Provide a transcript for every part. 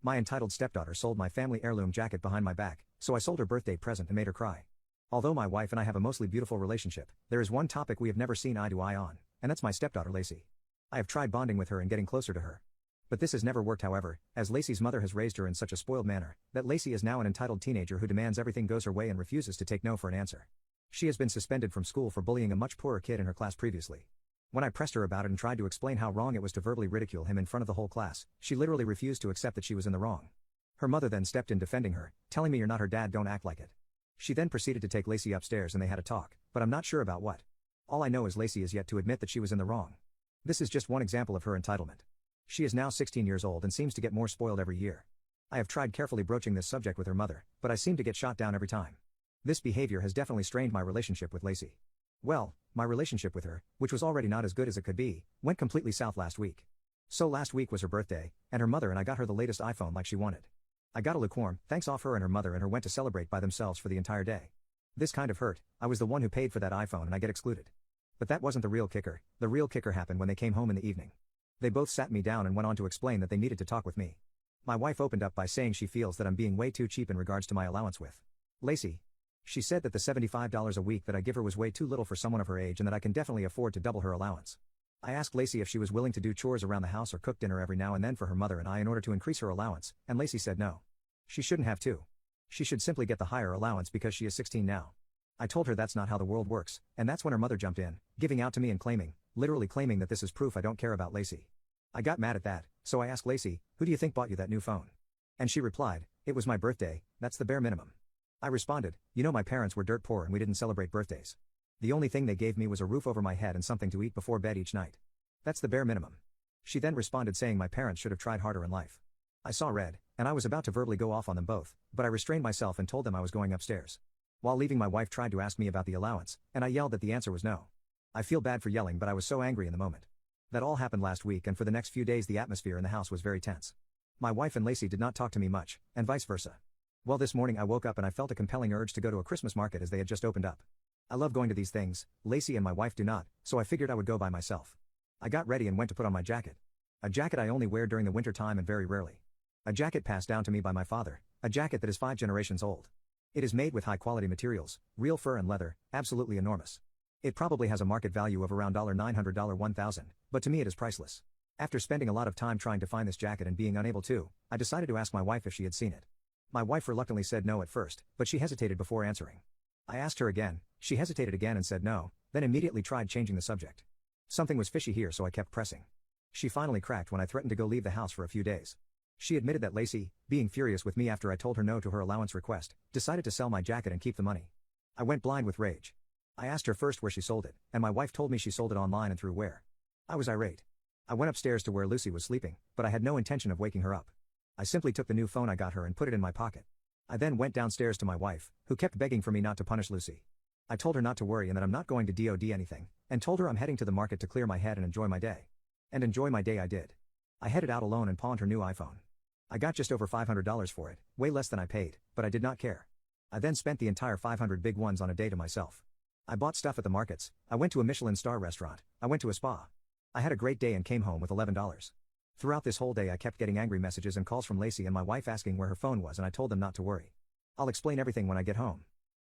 My entitled stepdaughter sold my family heirloom jacket behind my back, so I sold her birthday present and made her cry. Although my wife and I have a mostly beautiful relationship, there is one topic we have never seen eye to eye on, and that's my stepdaughter Lacey. I have tried bonding with her and getting closer to her. But this has never worked, however, as Lacey's mother has raised her in such a spoiled manner, that Lacey is now an entitled teenager who demands everything goes her way and refuses to take no for an answer. She has been suspended from school for bullying a much poorer kid in her class previously. When I pressed her about it and tried to explain how wrong it was to verbally ridicule him in front of the whole class, she literally refused to accept that she was in the wrong. Her mother then stepped in defending her, telling me you're not her dad, don't act like it. She then proceeded to take Lacey upstairs and they had a talk, but I'm not sure about what. All I know is Lacey is yet to admit that she was in the wrong. This is just one example of her entitlement. She is now 16 years old and seems to get more spoiled every year. I have tried carefully broaching this subject with her mother, but I seem to get shot down every time. This behavior has definitely strained my relationship with Lacey. Well, my relationship with her, which was already not as good as it could be, went completely south last week. So last week was her birthday, and her mother and I got her the latest iPhone like she wanted. I got a lukewarm thanks off her and her went to celebrate by themselves for the entire day. This kind of hurt. I was the one who paid for that iPhone and I get excluded. But that wasn't the real kicker. The real kicker happened when they came home in the evening. They both sat me down and went on to explain that they needed to talk with me. My wife opened up by saying she feels that I'm being way too cheap in regards to my allowance with Lacey. She said that the $75 a week that I give her was way too little for someone of her age and that I can definitely afford to double her allowance. I asked Lacey if she was willing to do chores around the house or cook dinner every now and then for her mother and I in order to increase her allowance, and Lacey said no. She shouldn't have to. She should simply get the higher allowance because she is 16 now. I told her that's not how the world works, and that's when her mother jumped in, giving out to me and literally claiming that this is proof I don't care about Lacey. I got mad at that, so I asked Lacey, who do you think bought you that new phone? And she replied, it was my birthday, that's the bare minimum. I responded, you know my parents were dirt poor and we didn't celebrate birthdays. The only thing they gave me was a roof over my head and something to eat before bed each night. That's the bare minimum. She then responded saying my parents should have tried harder in life. I saw red, and I was about to verbally go off on them both, but I restrained myself and told them I was going upstairs. While leaving, my wife tried to ask me about the allowance, and I yelled that the answer was no. I feel bad for yelling, but I was so angry in the moment. That all happened last week, and for the next few days the atmosphere in the house was very tense. My wife and Lacey did not talk to me much, and vice versa. Well, this morning I woke up and I felt a compelling urge to go to a Christmas market as they had just opened up. I love going to these things, Lacey and my wife do not, so I figured I would go by myself. I got ready and went to put on my jacket. A jacket I only wear during the winter time and very rarely. A jacket passed down to me by my father, a jacket that is 5 generations old. It is made with high quality materials, real fur and leather, absolutely enormous. It probably has a market value of around $900 $1,000, but to me it is priceless. After spending a lot of time trying to find this jacket and being unable to, I decided to ask my wife if she had seen it. My wife reluctantly said no at first, but she hesitated before answering. I asked her again, she hesitated again and said no, then immediately tried changing the subject. Something was fishy here, so I kept pressing. She finally cracked when I threatened to go leave the house for a few days. She admitted that Lacey, being furious with me after I told her no to her allowance request, decided to sell my jacket and keep the money. I went blind with rage. I asked her first where she sold it, and my wife told me she sold it online and through where. I was irate. I went upstairs to where Lucy was sleeping, but I had no intention of waking her up. I simply took the new phone I got her and put it in my pocket. I then went downstairs to my wife, who kept begging for me not to punish Lucy. I told her not to worry and that I'm not going to DOD anything, and told her I'm heading to the market to clear my head and enjoy my day. And enjoy my day I did. I headed out alone and pawned her new iPhone. I got just over $500 for it, way less than I paid, but I did not care. I then spent the entire 500 big ones on a day to myself. I bought stuff at the markets, I went to a Michelin star restaurant, I went to a spa. I had a great day and came home with $11. Throughout this whole day I kept getting angry messages and calls from Lacey and my wife asking where her phone was, and I told them not to worry. I'll explain everything when I get home.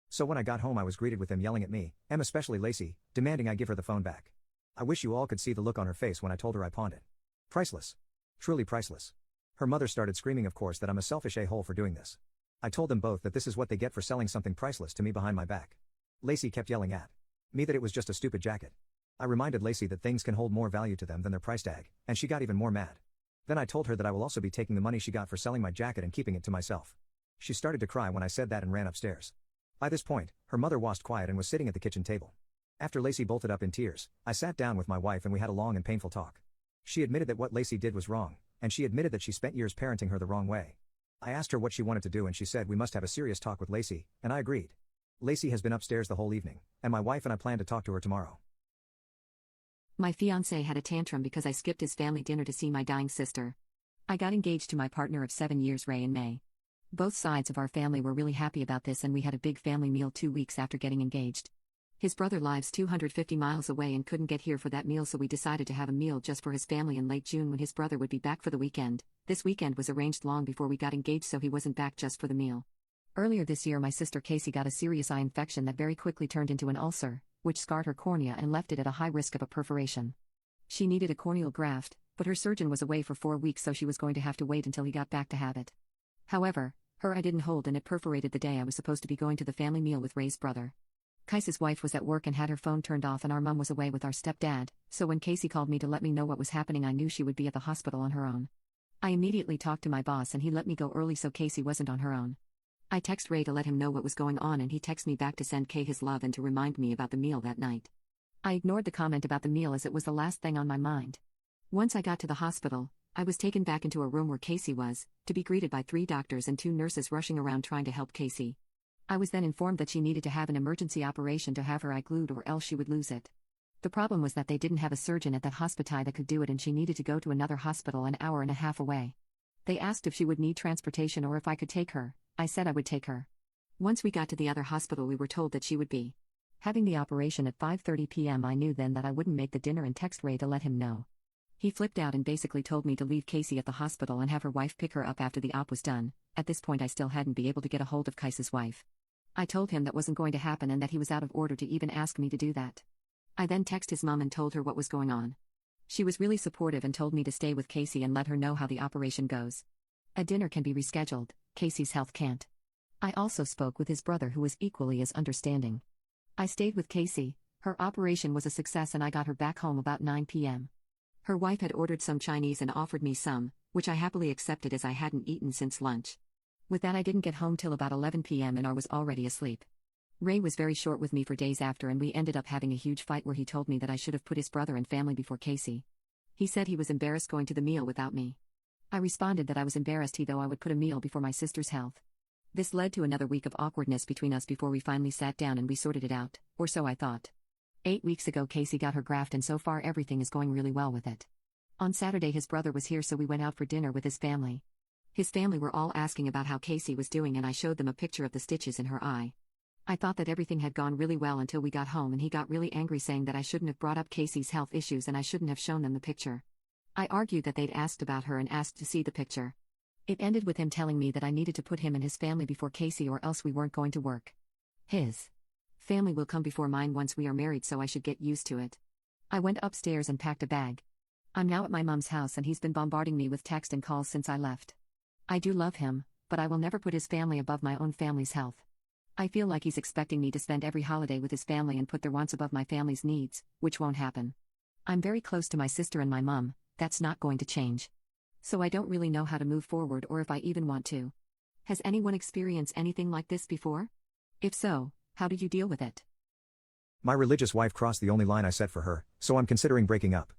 So when I got home I was greeted with them yelling at me, and especially Lacey, demanding I give her the phone back. I wish you all could see the look on her face when I told her I pawned it. Priceless. Truly priceless. Her mother started screaming, of course, that I'm a selfish a-hole for doing this. I told them both that this is what they get for selling something priceless to me behind my back. Lacey kept yelling at me that it was just a stupid jacket. I reminded Lacey that things can hold more value to them than their price tag, and she got even more mad. Then I told her that I will also be taking the money she got for selling my jacket and keeping it to myself. She started to cry when I said that and ran upstairs. By this point, her mother was quiet and was sitting at the kitchen table. After Lacey bolted up in tears, I sat down with my wife and we had a long and painful talk. She admitted that what Lacey did was wrong, and she admitted that she spent years parenting her the wrong way. I asked her what she wanted to do and she said we must have a serious talk with Lacey, and I agreed. Lacey has been upstairs the whole evening, and my wife and I plan to talk to her tomorrow. My fiancé had a tantrum because I skipped his family dinner to see my dying sister. I got engaged to my partner of 7 years, Ray, in May. Both sides of our family were really happy about this and we had a big family meal 2 weeks after getting engaged. His brother lives 250 miles away and couldn't get here for that meal, so we decided to have a meal just for his family in late June when his brother would be back for the weekend. This weekend was arranged long before we got engaged, so he wasn't back just for the meal. Earlier this year, my sister Casey got a serious eye infection that very quickly turned into an ulcer, which scarred her cornea and left it at a high risk of a perforation. She needed a corneal graft, but her surgeon was away for 4 weeks, so she was going to have to wait until he got back to have it. However, her eye didn't hold and it perforated the day I was supposed to be going to the family meal with Ray's brother. Kai's wife was at work and had her phone turned off, and our mom was away with our stepdad, so when Casey called me to let me know what was happening, I knew she would be at the hospital on her own. I immediately talked to my boss and he let me go early so Casey wasn't on her own. I texted Ray to let him know what was going on, and he texted me back to send Kay his love and to remind me about the meal that night. I ignored the comment about the meal as it was the last thing on my mind. Once I got to the hospital, I was taken back into a room where Casey was, to be greeted by 3 doctors and 2 nurses rushing around trying to help Casey. I was then informed that she needed to have an emergency operation to have her eye glued or else she would lose it. The problem was that they didn't have a surgeon at that hospital that could do it, and she needed to go to another hospital an hour and a half away. They asked if she would need transportation or if I could take her. I said I would take her. Once we got to the other hospital, we were told that she would be having the operation at 5:30 p.m. I knew then that I wouldn't make the dinner and text Ray to let him know. He flipped out and basically told me to leave Casey at the hospital and have her wife pick her up after the op was done. At this point I still hadn't been able to get a hold of Kai's wife. I told him that wasn't going to happen and that he was out of order to even ask me to do that. I then texted his mom and told her what was going on. She was really supportive and told me to stay with Casey and let her know how the operation goes. A dinner can be rescheduled, Casey's health can't. I also spoke with his brother, who was equally as understanding. I stayed with Casey. Her operation was a success and I got her back home about 9 p.m. Her wife had ordered some Chinese and offered me some, which I happily accepted as I hadn't eaten since lunch. With that, I didn't get home till about 11 p.m. and I was already asleep. Ray was very short with me for days after, and we ended up having a huge fight where he told me that I should have put his brother and family before Casey. He said he was embarrassed going to the meal without me. I responded that I was embarrassed though I would put a meal before my sister's health. This led to another week of awkwardness between us before we finally sat down and we sorted it out, or so I thought. 8 weeks ago Casey got her graft and so far everything is going really well with it. On Saturday his brother was here, so we went out for dinner with his family. His family were all asking about how Casey was doing and I showed them a picture of the stitches in her eye. I thought that everything had gone really well until we got home and he got really angry, saying that I shouldn't have brought up Casey's health issues and I shouldn't have shown them the picture. I argued that they'd asked about her and asked to see the picture. It ended with him telling me that I needed to put him and his family before Casey or else we weren't going to work. His family will come before mine once we are married, so I should get used to it. I went upstairs and packed a bag. I'm now at my mom's house and he's been bombarding me with text and calls since I left. I do love him, but I will never put his family above my own family's health. I feel like he's expecting me to spend every holiday with his family and put their wants above my family's needs, which won't happen. I'm very close to my sister and my mom. That's not going to change. So I don't really know how to move forward or if I even want to. Has anyone experienced anything like this before? If so, how did you deal with it? My religious wife crossed the only line I set for her, so I'm considering breaking up.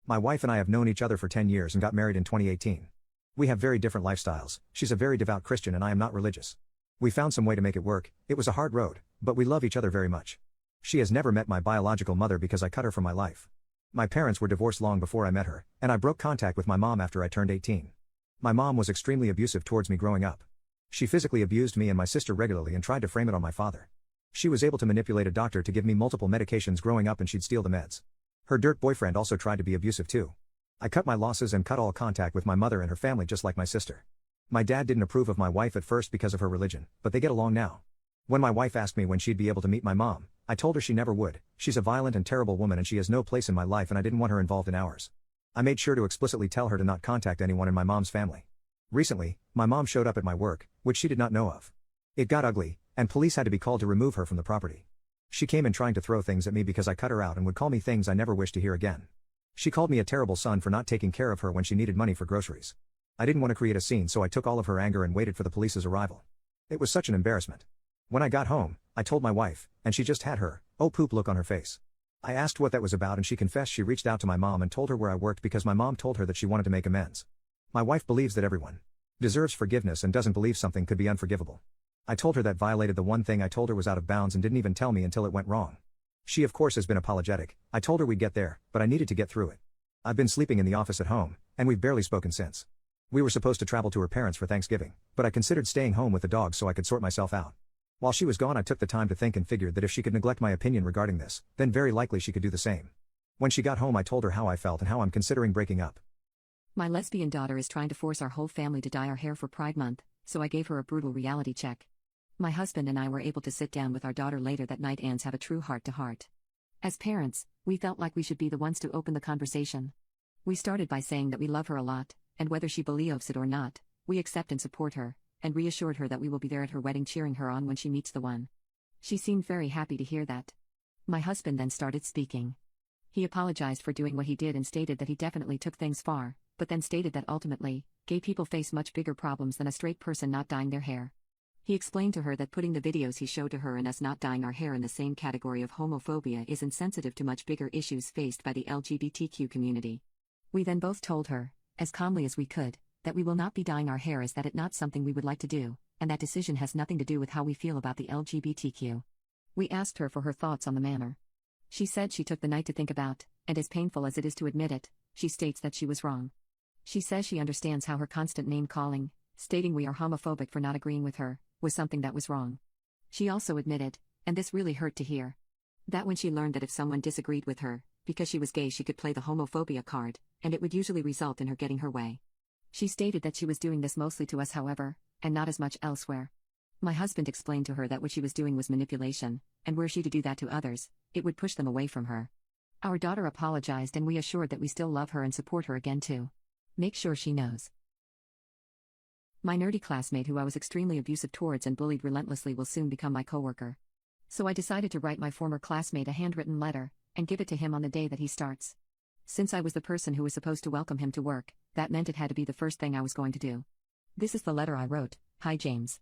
My wife and I have known each other for 10 years and got married in 2018. We have very different lifestyles. She's a very devout Christian and I am not religious. We found some way to make it work. It was a hard road, but we love each other very much. She has never met my biological mother because I cut her from my life. My parents were divorced long before I met her, and I broke contact with my mom after I turned 18. My mom was extremely abusive towards me growing up. She physically abused me and my sister regularly and tried to frame it on my father. She was able to manipulate a doctor to give me multiple medications growing up and she'd steal the meds. Her dirt boyfriend also tried to be abusive too. I cut my losses and cut all contact with my mother and her family just like my sister. My dad didn't approve of my wife at first because of her religion, but they get along now. When my wife asked me when she'd be able to meet my mom, I told her she never would. She's a violent and terrible woman and she has no place in my life and I didn't want her involved in ours. I made sure to explicitly tell her to not contact anyone in my mom's family. Recently, my mom showed up at my work, which she did not know of. It got ugly, and police had to be called to remove her from the property. She came in trying to throw things at me because I cut her out and would call me things I never wished to hear again. She called me a terrible son for not taking care of her when she needed money for groceries. I didn't want to create a scene, so I took all of her anger and waited for the police's arrival. It was such an embarrassment. When I got home, I told my wife, and she just had her, oh poop look on her face. I asked what that was about and she confessed she reached out to my mom and told her where I worked because my mom told her that she wanted to make amends. My wife believes that everyone deserves forgiveness and doesn't believe something could be unforgivable. I told her that violated the one thing I told her was out of bounds and didn't even tell me until it went wrong. She of course has been apologetic. I told her we'd get there, but I needed to get through it. I've been sleeping in the office at home, and we've barely spoken since. We were supposed to travel to her parents for Thanksgiving, but I considered staying home with the dog so I could sort myself out. While she was gone, I took the time to think and figured that if she could neglect my opinion regarding this, then very likely she could do the same. When she got home, I told her how I felt and how I'm considering breaking up. My lesbian daughter is trying to force our whole family to dye our hair for Pride Month, so I gave her a brutal reality check. My husband and I were able to sit down with our daughter later that night and have a true heart-to-heart. As parents, we felt like we should be the ones to open the conversation. We started by saying that we love her a lot, and whether she believes it or not, we accept and support her, and reassured her that we will be there at her wedding cheering her on when she meets the one. She seemed very happy to hear that. My husband then started speaking. He apologized for doing what he did and stated that he definitely took things far, but then stated that ultimately, gay people face much bigger problems than a straight person not dyeing their hair. He explained to her that putting the videos he showed to her and us not dyeing our hair in the same category of homophobia is insensitive to much bigger issues faced by the LGBTQ community. We then both told her, as calmly as we could, that we will not be dyeing our hair, as that it not something we would like to do, and that decision has nothing to do with how we feel about the LGBTQ. We asked her for her thoughts on the matter. She said she took the night to think about, and as painful as it is to admit it, she states that she was wrong. She says she understands how her constant name-calling, stating we are homophobic for not agreeing with her, was something that was wrong. She also admitted, and this really hurt to hear, that when she learned that if someone disagreed with her, because she was gay, she could play the homophobia card, and it would usually result in her getting her way. She stated that she was doing this mostly to us, however, and not as much elsewhere. My husband explained to her that what she was doing was manipulation, and were she to do that to others, it would push them away from her. Our daughter apologized, and we assured that we still love her and support her again too. Make sure she knows. My nerdy classmate who I was extremely abusive towards and bullied relentlessly will soon become my coworker. So I decided to write my former classmate a handwritten letter, and give it to him on the day that he starts. Since I was the person who was supposed to welcome him to work, that meant it had to be the first thing I was going to do. This is the letter I wrote. Hi James.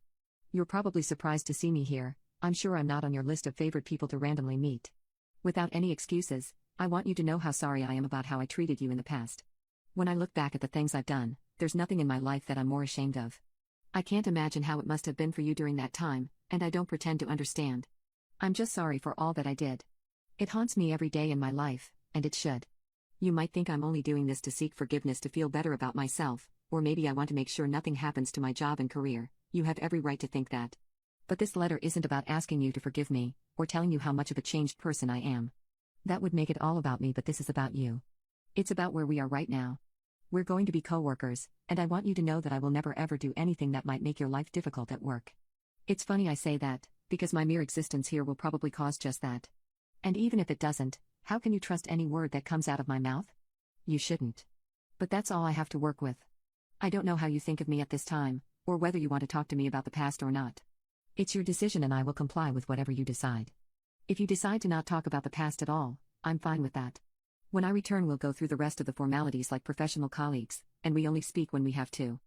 You're probably surprised to see me here. I'm sure I'm not on your list of favorite people to randomly meet. Without any excuses, I want you to know how sorry I am about how I treated you in the past. When I look back at the things I've done, there's nothing in my life that I'm more ashamed of. I can't imagine how it must have been for you during that time, and I don't pretend to understand. I'm just sorry for all that I did. It haunts me every day in my life, and it should. You might think I'm only doing this to seek forgiveness to feel better about myself, or maybe I want to make sure nothing happens to my job and career. You have every right to think that. But this letter isn't about asking you to forgive me, or telling you how much of a changed person I am. That would make it all about me, but this is about you. It's about where we are right now. We're going to be co-workers, and I want you to know that I will never ever do anything that might make your life difficult at work. It's funny I say that, because my mere existence here will probably cause just that. And even if it doesn't, how can you trust any word that comes out of my mouth? You shouldn't. But that's all I have to work with. I don't know how you think of me at this time, or whether you want to talk to me about the past or not. It's your decision, and I will comply with whatever you decide. If you decide to not talk about the past at all, I'm fine with that. When I return, we'll go through the rest of the formalities like professional colleagues, and we only speak when we have to.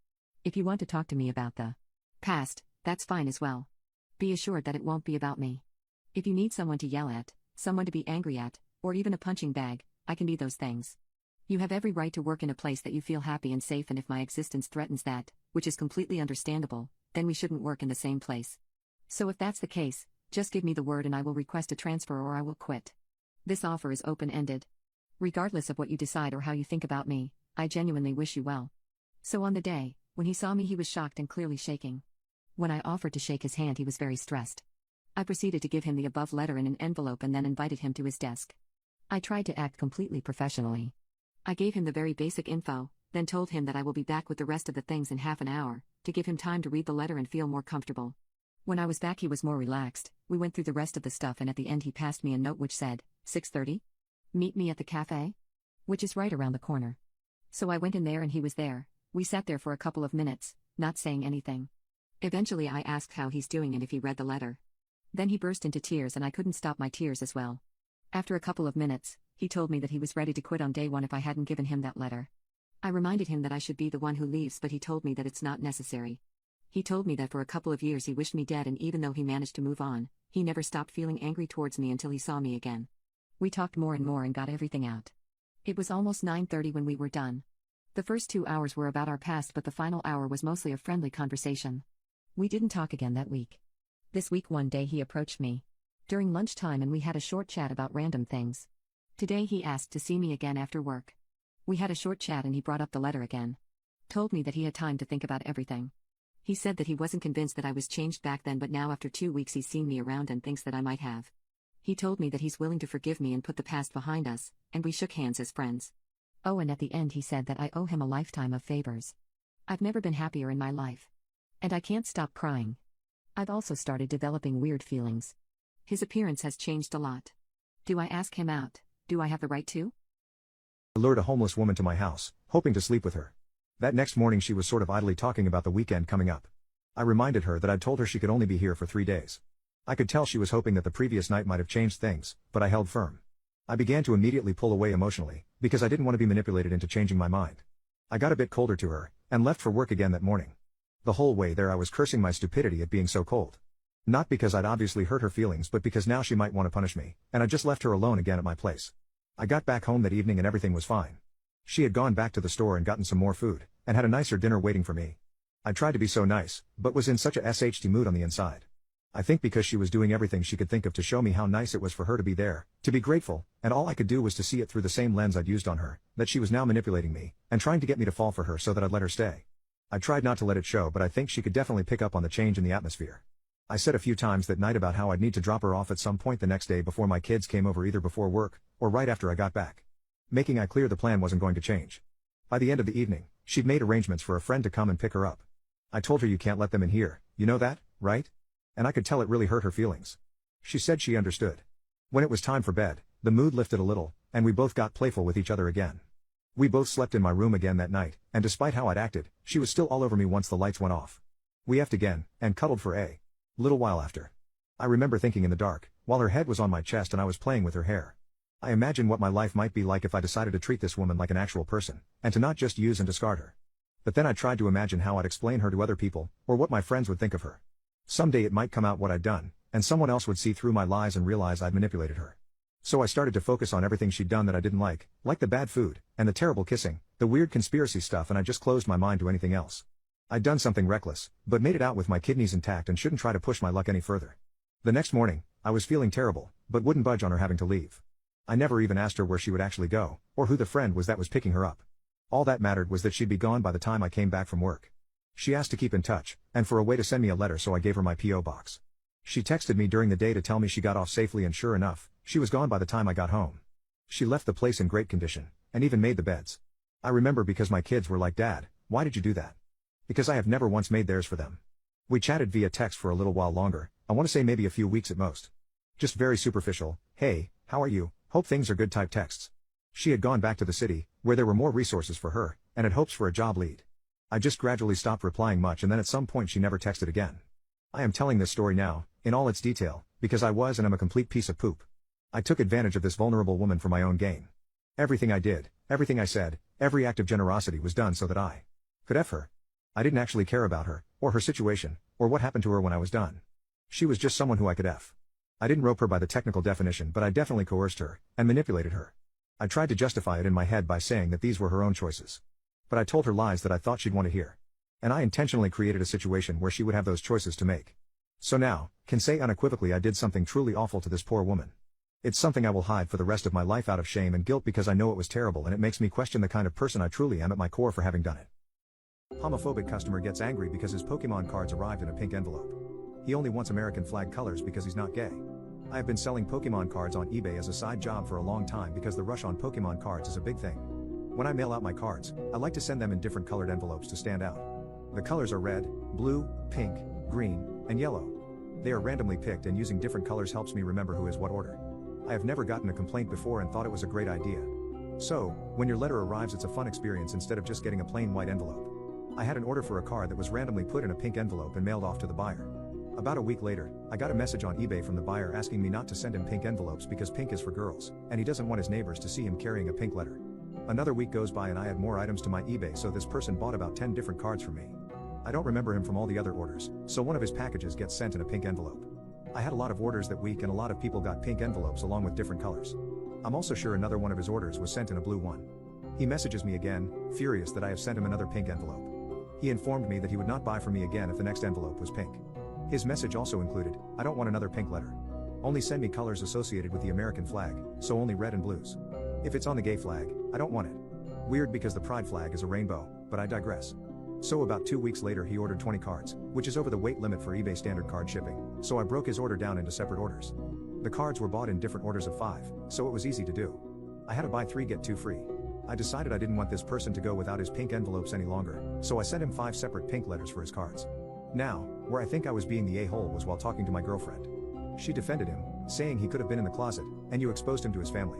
If you want to talk to me about the past, that's fine as well. Be assured that it won't be about me. If you need someone to yell at, someone to be angry at, or even a punching bag, I can be those things. You have every right to work in a place that you feel happy and safe, and if my existence threatens that, which is completely understandable, then we shouldn't work in the same place. So if that's the case, just give me the word and I will request a transfer or I will quit. This offer is open-ended. Regardless of what you decide or how you think about me, I genuinely wish you well. So on the day, when he saw me, he was shocked and clearly shaking. When I offered to shake his hand, he was very stressed. I proceeded to give him the above letter in an envelope and then invited him to his desk. I tried to act completely professionally. I gave him the very basic info, then told him that I will be back with the rest of the things in half an hour, to give him time to read the letter and feel more comfortable. When I was back, he was more relaxed. We went through the rest of the stuff, and at the end he passed me a note which said, 6:30? Meet me at the cafe? Which is right around the corner. So I went in there and he was there. We sat there for a couple of minutes, not saying anything. Eventually I asked how he's doing and if he read the letter. Then he burst into tears and I couldn't stop my tears as well. After a couple of minutes, he told me that he was ready to quit on day one if I hadn't given him that letter. I reminded him that I should be the one who leaves, but he told me that it's not necessary. He told me that for a couple of years he wished me dead, and even though he managed to move on, he never stopped feeling angry towards me until he saw me again. We talked more and more and got everything out. It was almost 9:30 when we were done. The first 2 hours were about our past, but the final hour was mostly a friendly conversation. We didn't talk again that week. This week one day he approached me during lunchtime and we had a short chat about random things. Today he asked to see me again after work. We had a short chat and he brought up the letter again. Told me that he had time to think about everything. He said that he wasn't convinced that I was changed back then, but now after 2 weeks he's seen me around and thinks that I might have. He told me that he's willing to forgive me and put the past behind us, and we shook hands as friends. Oh, and at the end he said that I owe him a lifetime of favors. I've never been happier in my life. And I can't stop crying. I've also started developing weird feelings. His appearance has changed a lot. Do I ask him out? Do I have the right to? I lured a homeless woman to my house, hoping to sleep with her. That next morning she was sort of idly talking about the weekend coming up. I reminded her that I'd told her she could only be here for 3 days. I could tell she was hoping that the previous night might have changed things, but I held firm. I began to immediately pull away emotionally, because I didn't want to be manipulated into changing my mind. I got a bit colder to her, and left for work again that morning. The whole way there I was cursing my stupidity at being so cold. Not because I'd obviously hurt her feelings, but because now she might want to punish me, and I just left her alone again at my place. I got back home that evening and everything was fine. She had gone back to the store and gotten some more food, and had a nicer dinner waiting for me. I tried to be so nice, but was in such a SHT mood on the inside. I think because she was doing everything she could think of to show me how nice it was for her to be there, to be grateful, and all I could do was to see it through the same lens I'd used on her, that she was now manipulating me, and trying to get me to fall for her so that I'd let her stay. I tried not to let it show, but I think she could definitely pick up on the change in the atmosphere. I said a few times that night about how I'd need to drop her off at some point the next day before my kids came over, either before work, or right after I got back. Making it clear the plan wasn't going to change. By the end of the evening, she'd made arrangements for a friend to come and pick her up. I told her, "You can't let them in here, you know that, right?" And I could tell it really hurt her feelings. She said she understood. When it was time for bed, the mood lifted a little, and we both got playful with each other again. We both slept in my room again that night, and despite how I'd acted, she was still all over me once the lights went off. We effed again, and cuddled for a little while after. I remember thinking in the dark, while her head was on my chest and I was playing with her hair. I imagined what my life might be like if I decided to treat this woman like an actual person, and to not just use and discard her. But then I tried to imagine how I'd explain her to other people, or what my friends would think of her. Someday it might come out what I'd done, and someone else would see through my lies and realize I'd manipulated her. So I started to focus on everything she'd done that I didn't like the bad food, and the terrible kissing, the weird conspiracy stuff, and I just closed my mind to anything else. I'd done something reckless, but made it out with my kidneys intact and shouldn't try to push my luck any further. The next morning, I was feeling terrible, but wouldn't budge on her having to leave. I never even asked her where she would actually go, or who the friend was that was picking her up. All that mattered was that she'd be gone by the time I came back from work. She asked to keep in touch, and for a way to send me a letter, so I gave her my P.O. box. She texted me during the day to tell me she got off safely, and sure enough, she was gone by the time I got home. She left the place in great condition, and even made the beds. I remember because my kids were like, "Dad, why did you do that?" Because I have never once made theirs for them. We chatted via text for a little while longer, I want to say maybe a few weeks at most. Just very superficial, "Hey, how are you, hope things are good" type texts. She had gone back to the city, where there were more resources for her, and had hopes for a job lead. I just gradually stopped replying much, and then at some point she never texted again. I am telling this story now, in all its detail, because I was and am a complete piece of poop. I took advantage of this vulnerable woman for my own gain. Everything I did, everything I said, every act of generosity was done so that I could F her. I didn't actually care about her, or her situation, or what happened to her when I was done. She was just someone who I could F. I didn't rope her by the technical definition, but I definitely coerced her, and manipulated her. I tried to justify it in my head by saying that these were her own choices. But I told her lies that I thought she'd want to hear. And I intentionally created a situation where she would have those choices to make. So now, can say unequivocally I did something truly awful to this poor woman. It's something I will hide for the rest of my life out of shame and guilt, because I know it was terrible, and it makes me question the kind of person I truly am at my core for having done it. Homophobic customer gets angry because his Pokemon cards arrived in a pink envelope. He only wants American flag colors because he's not gay. I have been selling Pokemon cards on eBay as a side job for a long time because the rush on Pokemon cards is a big thing. When I mail out my cards, I like to send them in different colored envelopes to stand out. The colors are red, blue, pink, green, and yellow. They are randomly picked, and using different colors helps me remember who is what order. I have never gotten a complaint before and thought it was a great idea. So, when your letter arrives, it's a fun experience instead of just getting a plain white envelope. I had an order for a card that was randomly put in a pink envelope and mailed off to the buyer. About a week later, I got a message on eBay from the buyer asking me not to send him pink envelopes because pink is for girls, and he doesn't want his neighbors to see him carrying a pink letter. Another week goes by and I add more items to my eBay, so this person bought about 10 different cards from me. I don't remember him from all the other orders, so one of his packages gets sent in a pink envelope. I had a lot of orders that week, and a lot of people got pink envelopes along with different colors. I'm also sure another one of his orders was sent in a blue one. He messages me again, furious that I have sent him another pink envelope. He informed me that he would not buy from me again if the next envelope was pink. His message also included, "I don't want another pink letter. Only send me colors associated with the American flag, so only red and blues. If it's on the gay flag, I don't want it." Weird, because the pride flag is a rainbow, but I digress. So about 2 weeks later he ordered 20 cards, which is over the weight limit for eBay standard card shipping, so I broke his order down into separate orders. The cards were bought in different orders of 5, so it was easy to do. I had to buy 3 get 2 free. I decided I didn't want this person to go without his pink envelopes any longer, so I sent him 5 separate pink letters for his cards. Now, where I think I was being the a-hole was while talking to my girlfriend. She defended him, saying he could have been in the closet, and you exposed him to his family.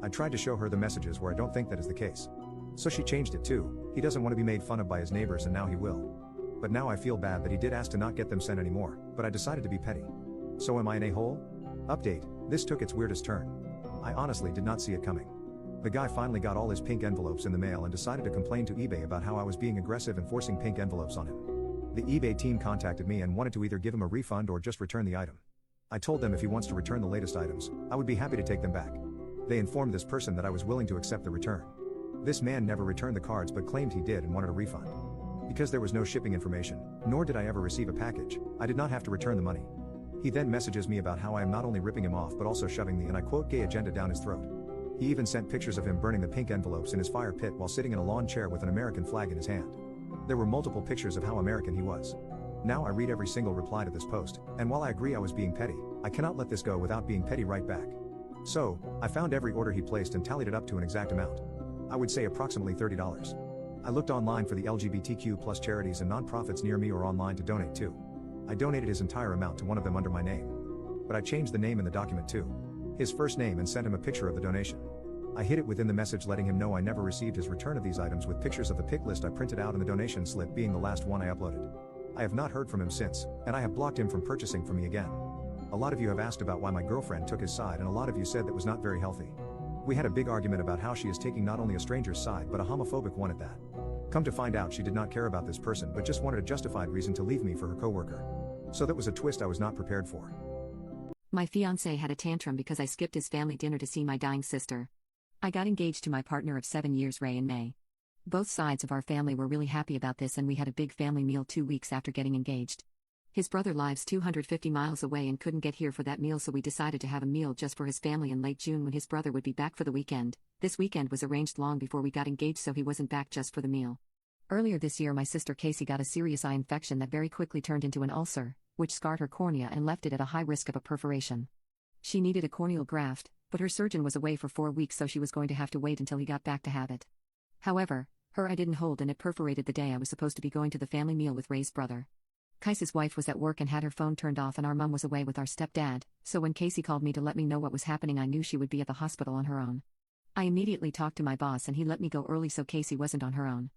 I tried to show her the messages where I don't think that is the case. So she changed it too. He doesn't want to be made fun of by his neighbors and now he will. But now I feel bad that he did ask to not get them sent anymore, but I decided to be petty. So am I an a-hole? Update, this took its weirdest turn. I honestly did not see it coming. The guy finally got all his pink envelopes in the mail and decided to complain to eBay about how I was being aggressive and forcing pink envelopes on him. The eBay team contacted me and wanted to either give him a refund or just return the item. I told them if he wants to return the latest items, I would be happy to take them back. They informed this person that I was willing to accept the return. This man never returned the cards but claimed he did and wanted a refund. Because there was no shipping information, nor did I ever receive a package, I did not have to return the money. He then messages me about how I am not only ripping him off but also shoving the, and I quote, gay agenda down his throat. He even sent pictures of him burning the pink envelopes in his fire pit while sitting in a lawn chair with an American flag in his hand. There were multiple pictures of how American he was. Now I read every single reply to this post, and while I agree I was being petty, I cannot let this go without being petty right back. So, I found every order he placed and tallied it up to an exact amount. I would say approximately $30. I looked online for the LGBTQ+ charities and nonprofits near me or online to donate to. I donated his entire amount to one of them under my name. But I changed the name in the document too. His first name, and sent him a picture of the donation. I hid it within the message letting him know I never received his return of these items with pictures of the pick list I printed out and the donation slip being the last one I uploaded. I have not heard from him since, and I have blocked him from purchasing from me again. A lot of you have asked about why my girlfriend took his side and a lot of you said that was not very healthy. We had a big argument about how she is taking not only a stranger's side but a homophobic one at that. Come to find out she did not care about this person but just wanted a justified reason to leave me for her coworker. So that was a twist I was not prepared for. My fiancé had a tantrum because I skipped his family dinner to see my dying sister. I got engaged to my partner of 7 years, Ray, in May. Both sides of our family were really happy about this and we had a big family meal 2 weeks after getting engaged. His brother lives 250 miles away and couldn't get here for that meal, so we decided to have a meal just for his family in late June when his brother would be back for the weekend. This weekend was arranged long before we got engaged, so he wasn't back just for the meal. Earlier this year my sister Casey got a serious eye infection that very quickly turned into an ulcer, which scarred her cornea and left it at a high risk of a perforation. She needed a corneal graft, but her surgeon was away for 4 weeks, so she was going to have to wait until he got back to have it. However, her eye didn't hold and it perforated the day I was supposed to be going to the family meal with Ray's brother. Kai's wife was at work and had her phone turned off, and our mom was away with our stepdad, so when Casey called me to let me know what was happening I knew she would be at the hospital on her own. I immediately talked to my boss and he let me go early so Casey wasn't on her own.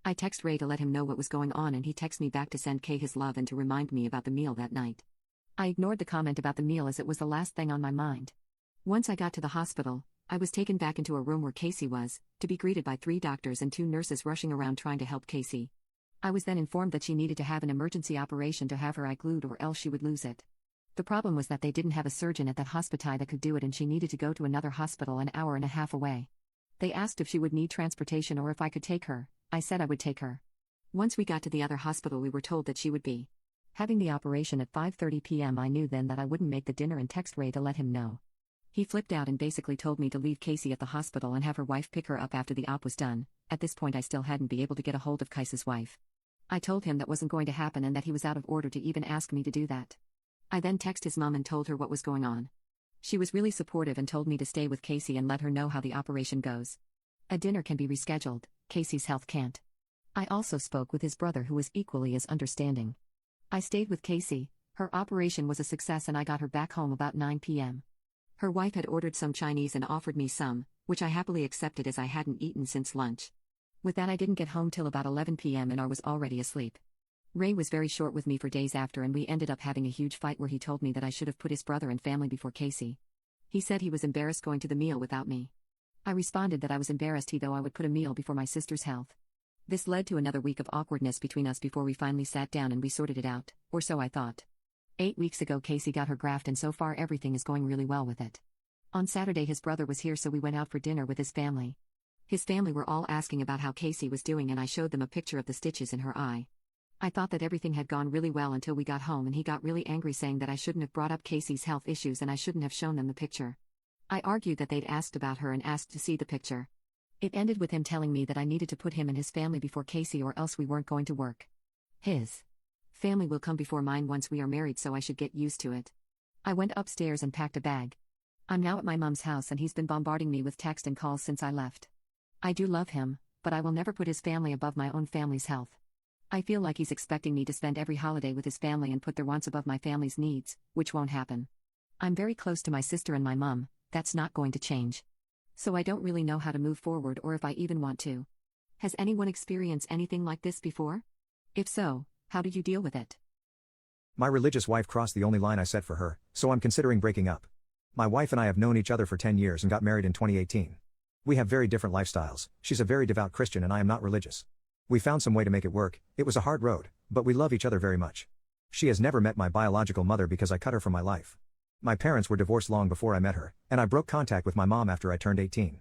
I texted Ray to let him know what was going on and he texted me back to send Kay his love and to remind me about the meal that night. I ignored the comment about the meal as it was the last thing on my mind. Once I got to the hospital, I was taken back into a room where Casey was, to be greeted by 3 doctors and 2 nurses rushing around trying to help Casey. I was then informed that she needed to have an emergency operation to have her eye glued or else she would lose it. The problem was that they didn't have a surgeon at that hospital that could do it and she needed to go to another hospital an hour and a half away. They asked if she would need transportation or if I could take her. I said I would take her. Once we got to the other hospital we were told that she would be having the operation at 5:30 p.m. I knew then that I wouldn't make the dinner and text Ray to let him know. He flipped out and basically told me to leave Casey at the hospital and have her wife pick her up after the op was done. At this point I still hadn't been able to get a hold of Kai's wife. I told him that wasn't going to happen and that he was out of order to even ask me to do that. I then texted his mom and told her what was going on. She was really supportive and told me to stay with Casey and let her know how the operation goes. A dinner can be rescheduled, Casey's health can't. I also spoke with his brother who was equally as understanding. I stayed with Casey, her operation was a success and I got her back home about 9 p.m. Her wife had ordered some Chinese and offered me some, which I happily accepted as I hadn't eaten since lunch. With that I didn't get home till about 11 p.m. and I was already asleep. Ray was very short with me for days after and we ended up having a huge fight where he told me that I should have put his brother and family before Casey. He said he was embarrassed going to the meal without me. I responded that I was embarrassed though I would put a meal before my sister's health. This led to another week of awkwardness between us before we finally sat down and we sorted it out, or so I thought. 8 weeks ago Casey got her graft and so far everything is going really well with it. On Saturday his brother was here so we went out for dinner with his family. His family were all asking about how Casey was doing and I showed them a picture of the stitches in her eye. I thought that everything had gone really well until we got home and he got really angry saying that I shouldn't have brought up Casey's health issues and I shouldn't have shown them the picture. I argued that they'd asked about her and asked to see the picture. It ended with him telling me that I needed to put him and his family before Casey or else we weren't going to work. His family will come before mine once we are married, so I should get used to it. I went upstairs and packed a bag. I'm now at my mom's house and he's been bombarding me with text and calls since I left. I do love him, but I will never put his family above my own family's health. I feel like he's expecting me to spend every holiday with his family and put their wants above my family's needs, which won't happen. I'm very close to my sister and my mom, that's not going to change. So I don't really know how to move forward or if I even want to. Has anyone experienced anything like this before? If so, how did you deal with it? My religious wife crossed the only line I set for her, so I'm considering breaking up. My wife and I have known each other for 10 years and got married in 2018. We have very different lifestyles. She's a very devout Christian and I am not religious. We found some way to make it work. It was a hard road, but we love each other very much. She has never met my biological mother because I cut her from my life. My parents were divorced long before I met her, and I broke contact with my mom after I turned 18.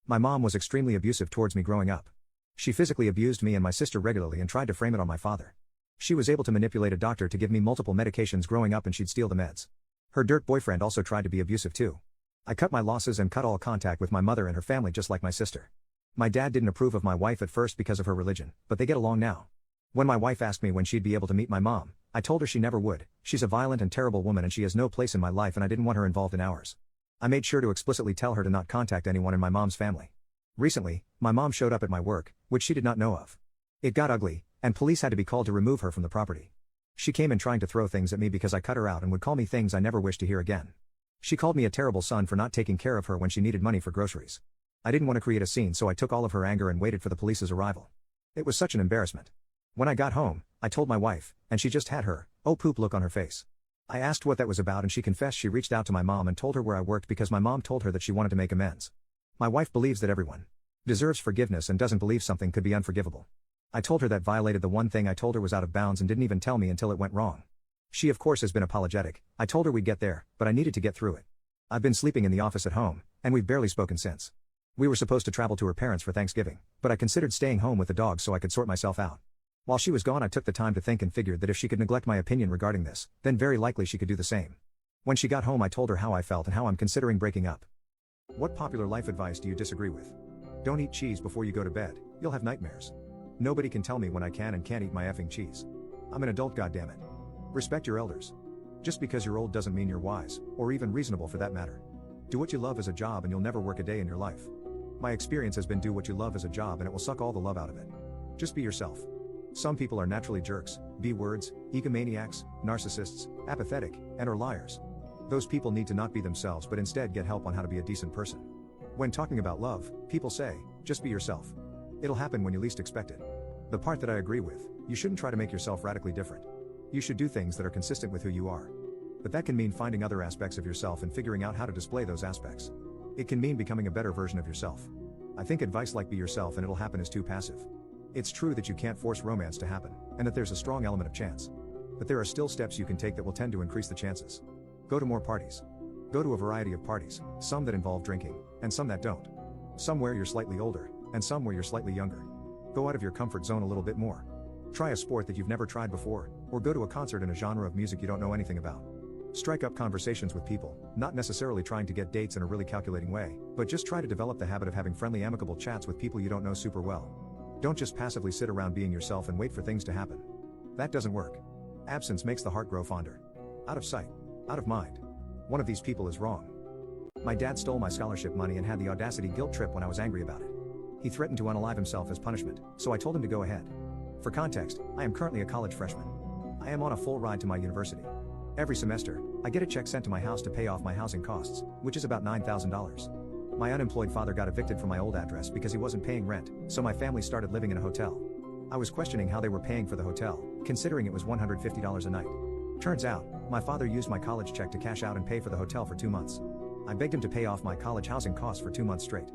My mom was extremely abusive towards me growing up. She physically abused me and my sister regularly and tried to frame it on my father. She was able to manipulate a doctor to give me multiple medications growing up and she'd steal the meds. Her dirt boyfriend also tried to be abusive too. I cut my losses and cut all contact with my mother and her family just like my sister. My dad didn't approve of my wife at first because of her religion, but they get along now. When my wife asked me when she'd be able to meet my mom, I told her she never would. She's a violent and terrible woman and she has no place in my life and I didn't want her involved in ours. I made sure to explicitly tell her to not contact anyone in my mom's family. Recently, my mom showed up at my work, which she did not know of. It got ugly, and police had to be called to remove her from the property. She came in trying to throw things at me because I cut her out and would call me things I never wished to hear again. She called me a terrible son for not taking care of her when she needed money for groceries. I didn't want to create a scene, so I took all of her anger and waited for the police's arrival. It was such an embarrassment. When I got home, I told my wife, and she just had her, oh poop look on her face. I asked what that was about and she confessed she reached out to my mom and told her where I worked because my mom told her that she wanted to make amends. My wife believes that everyone deserves forgiveness and doesn't believe something could be unforgivable. I told her that violated the one thing I told her was out of bounds and didn't even tell me until it went wrong. She of course has been apologetic. I told her we'd get there, but I needed to get through it. I've been sleeping in the office at home, and we've barely spoken since. We were supposed to travel to her parents for Thanksgiving, but I considered staying home with the dog so I could sort myself out. While she was gone I took the time to think and figured that if she could neglect my opinion regarding this, then very likely she could do the same. When she got home I told her how I felt and how I'm considering breaking up. What popular life advice do you disagree with? Don't eat cheese before you go to bed, you'll have nightmares. Nobody can tell me when I can and can't eat my effing cheese. I'm an adult, goddammit. Respect your elders. Just because you're old doesn't mean you're wise, or even reasonable for that matter. Do what you love as a job and you'll never work a day in your life. My experience has been do what you love as a job and it will suck all the love out of it. Just be yourself. Some people are naturally jerks, B-words, egomaniacs, narcissists, apathetic, and or liars. Those people need to not be themselves but instead get help on how to be a decent person. When talking about love, people say, just be yourself. It'll happen when you least expect it. The part that I agree with, you shouldn't try to make yourself radically different. You should do things that are consistent with who you are. But that can mean finding other aspects of yourself and figuring out how to display those aspects. It can mean becoming a better version of yourself. I think advice like be yourself and it'll happen is too passive. It's true that you can't force romance to happen, and that there's a strong element of chance. But there are still steps you can take that will tend to increase the chances. Go to more parties. Go to a variety of parties, some that involve drinking, and some that don't. Some where you're slightly older, and some where you're slightly younger. Go out of your comfort zone a little bit more. Try a sport that you've never tried before, or go to a concert in a genre of music you don't know anything about. Strike up conversations with people, not necessarily trying to get dates in a really calculating way, but just try to develop the habit of having friendly, amicable chats with people you don't know super well. Don't just passively sit around being yourself and wait for things to happen. That doesn't work. Absence makes the heart grow fonder. Out of sight, out of mind. One of these people is wrong. My dad stole my scholarship money and had the audacity guilt trip when I was angry about it. He threatened to unalive himself as punishment, so I told him to go ahead. For context, I am currently a college freshman. I am on a full ride to my university. Every semester, I get a check sent to my house to pay off my housing costs, which is about $9,000. My unemployed father got evicted from my old address because he wasn't paying rent, so my family started living in a hotel. I was questioning how they were paying for the hotel, considering it was $150 a night. Turns out, my father used my college check to cash out and pay for the hotel for 2 months. I begged him to pay off my college housing costs for 2 months straight.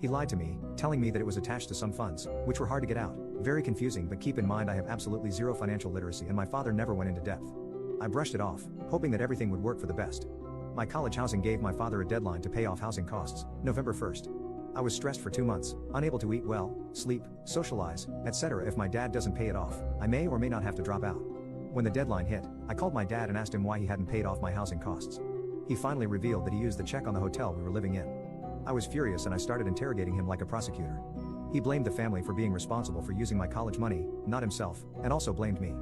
He lied to me, telling me that it was attached to some funds, which were hard to get out. Very confusing, but keep in mind I have absolutely zero financial literacy and my father never went into depth. I brushed it off, hoping that everything would work for the best. My college housing gave my father a deadline to pay off housing costs, November 1st. I was stressed for 2 months, unable to eat well, sleep, socialize, etc. If my dad doesn't pay it off, I may or may not have to drop out. When the deadline hit, I called my dad and asked him why he hadn't paid off my housing costs. He finally revealed that he used the check on the hotel we were living in. I was furious and I started interrogating him like a prosecutor. He blamed the family for being responsible for using my college money, not himself, and also blamed me.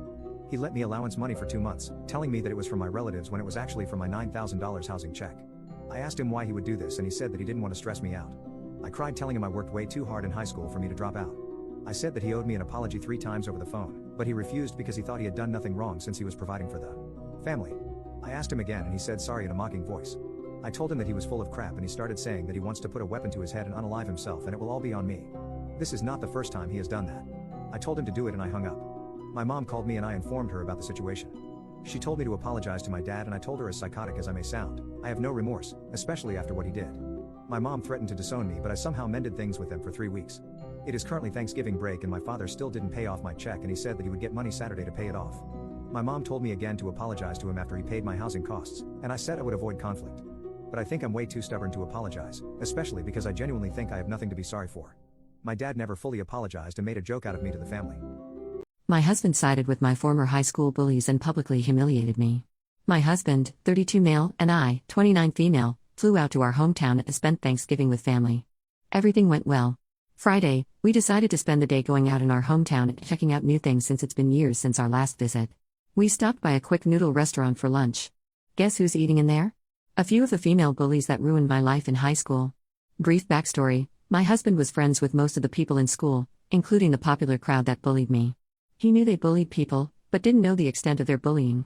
He lent me allowance money for 2 months, telling me that it was from my relatives when it was actually from my $9,000 housing check. I asked him why he would do this and he said that he didn't want to stress me out. I cried telling him I worked way too hard in high school for me to drop out. I said that he owed me an apology 3 times over the phone, but he refused because he thought he had done nothing wrong since he was providing for the family. I asked him again and he said sorry in a mocking voice. I told him that he was full of crap and he started saying that he wants to put a weapon to his head and unalive himself and it will all be on me. This is not the first time he has done that. I told him to do it and I hung up. My mom called me and I informed her about the situation. She told me to apologize to my dad and I told her, as psychotic as I may sound, I have no remorse, especially after what he did. My mom threatened to disown me but I somehow mended things with him for 3 weeks. It is currently Thanksgiving break and my father still didn't pay off my check and he said that he would get money Saturday to pay it off. My mom told me again to apologize to him after he paid my housing costs, and I said I would avoid conflict. But I think I'm way too stubborn to apologize, especially because I genuinely think I have nothing to be sorry for. My dad never fully apologized and made a joke out of me to the family. My husband sided with my former high school bullies and publicly humiliated me. My husband, 32 male, and I, 29 female, flew out to our hometown and spent Thanksgiving with family. Everything went well. Friday, we decided to spend the day going out in our hometown and checking out new things since it's been years since our last visit. We stopped by a quick noodle restaurant for lunch. Guess who's eating in there? A few of the female bullies that ruined my life in high school. Brief backstory: my husband was friends with most of the people in school, including the popular crowd that bullied me. He knew they bullied people, but didn't know the extent of their bullying.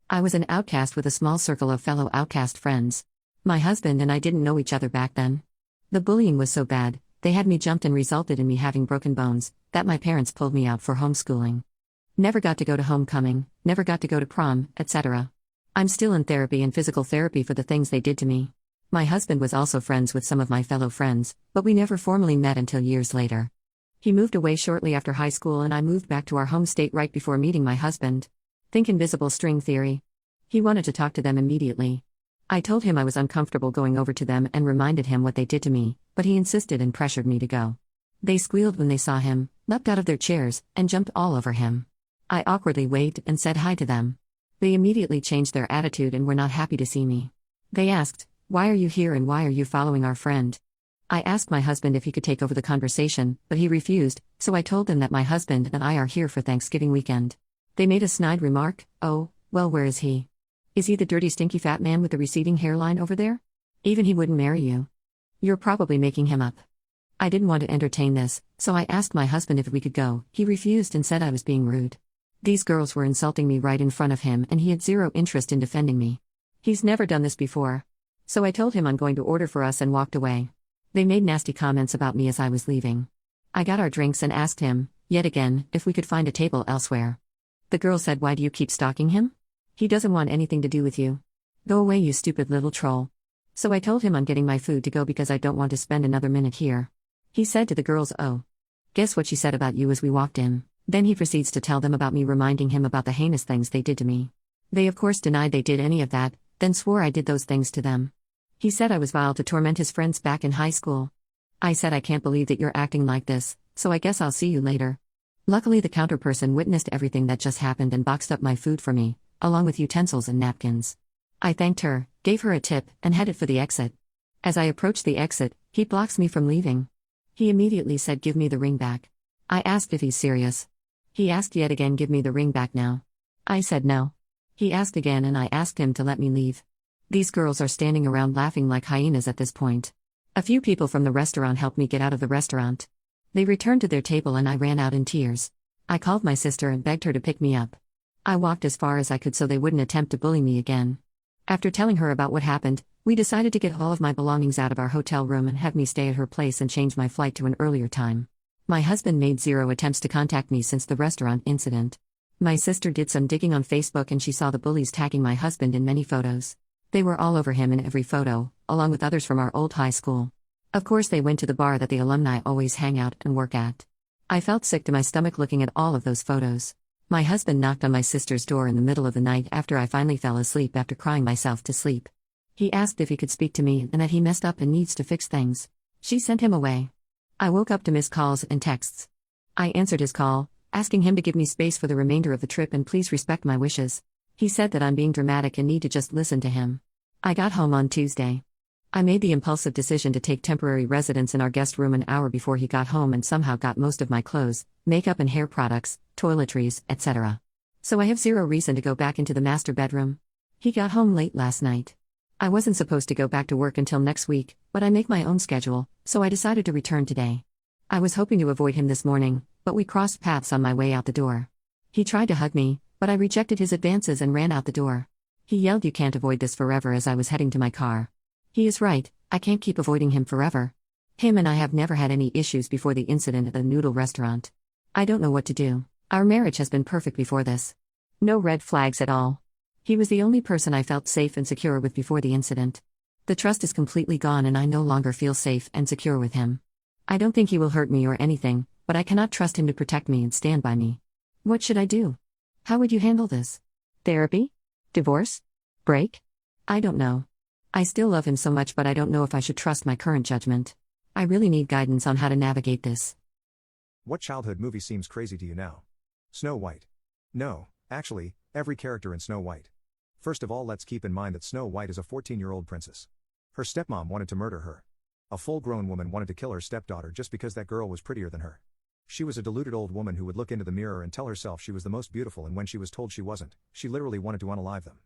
I was an outcast with a small circle of fellow outcast friends. My husband and I didn't know each other back then. The bullying was so bad, they had me jumped and resulted in me having broken bones, that my parents pulled me out for homeschooling. Never got to go to homecoming, never got to go to prom, etc. I'm still in therapy and physical therapy for the things they did to me. My husband was also friends with some of my fellow friends, but we never formally met until years later. He moved away shortly after high school and I moved back to our home state right before meeting my husband. Think invisible string theory. He wanted to talk to them immediately. I told him I was uncomfortable going over to them and reminded him what they did to me, but he insisted and pressured me to go. They squealed when they saw him, leapt out of their chairs, and jumped all over him. I awkwardly waved and said hi to them. They immediately changed their attitude and were not happy to see me. They asked, "Why are you here and why are you following our friend?" I asked my husband if he could take over the conversation, but he refused, so I told them that my husband and I are here for Thanksgiving weekend. They made a snide remark, "Oh, well, where is he? Is he the dirty stinky fat man with the receding hairline over there? Even he wouldn't marry you. You're probably making him up." I didn't want to entertain this, so I asked my husband if we could go. He refused and said I was being rude. These girls were insulting me right in front of him and he had zero interest in defending me. He's never done this before. So I told him I'm going to order for us and walked away. They made nasty comments about me as I was leaving. I got our drinks and asked him, yet again, if we could find a table elsewhere. The girl said, "Why do you keep stalking him? He doesn't want anything to do with you. Go away, you stupid little troll." So I told him I'm getting my food to go because I don't want to spend another minute here. He said to the girls, "Oh. Guess what she said about you," as we walked in. Then he proceeds to tell them about me, reminding him about the heinous things they did to me. They of course denied they did any of that, then swore I did those things to them. He said I was vile to torment his friends back in high school. I said, "I can't believe that you're acting like this, so I guess I'll see you later." Luckily the counterperson witnessed everything that just happened and boxed up my food for me, along with utensils and napkins. I thanked her, gave her a tip, and headed for the exit. As I approached the exit, he blocks me from leaving. He immediately said, "Give me the ring back." I asked if he's serious. He asked yet again, "Give me the ring back now." I said no. He asked again and I asked him to let me leave. These girls are standing around laughing like hyenas at this point. A few people from the restaurant helped me get out of the restaurant. They returned to their table and I ran out in tears. I called my sister and begged her to pick me up. I walked as far as I could so they wouldn't attempt to bully me again. After telling her about what happened, we decided to get all of my belongings out of our hotel room and have me stay at her place and change my flight to an earlier time. My husband made zero attempts to contact me since the restaurant incident. My sister did some digging on Facebook and she saw the bullies tagging my husband in many photos. They were all over him in every photo, along with others from our old high school. Of course they went to the bar that the alumni always hang out and work at. I felt sick to my stomach looking at all of those photos. My husband knocked on my sister's door in the middle of the night after I finally fell asleep after crying myself to sleep. He asked if he could speak to me and that he messed up and needs to fix things. She sent him away. I woke up to missed calls and texts. I answered his call, asking him to give me space for the remainder of the trip and please respect my wishes. He said that I'm being dramatic and need to just listen to him. I got home on Tuesday. I made the impulsive decision to take temporary residence in our guest room an hour before he got home and somehow got most of my clothes, makeup and hair products, toiletries, etc. So I have zero reason to go back into the master bedroom. He got home late last night. I wasn't supposed to go back to work until next week, but I make my own schedule, so I decided to return today. I was hoping to avoid him this morning, but we crossed paths on my way out the door. He tried to hug me, but I rejected his advances and ran out the door. He yelled, "You can't avoid this forever," as I was heading to my car. He is right, I can't keep avoiding him forever. Him and I have never had any issues before the incident at the noodle restaurant. I don't know what to do. Our marriage has been perfect before this. No red flags at all. He was the only person I felt safe and secure with before the incident. The trust is completely gone and I no longer feel safe and secure with him. I don't think he will hurt me or anything, but I cannot trust him to protect me and stand by me. What should I do? How would you handle this? Therapy? Divorce? Break? I don't know. I still love him so much, but I don't know if I should trust my current judgment. I really need guidance on how to navigate this. What childhood movie seems crazy to you now? Snow White. No, actually, every character in Snow White. First of all, let's keep in mind that Snow White is a 14-year-old princess. Her stepmom wanted to murder her. A full-grown woman wanted to kill her stepdaughter just because that girl was prettier than her. She was a deluded old woman who would look into the mirror and tell herself she was the most beautiful, and when she was told she wasn't, she literally wanted to unalive them.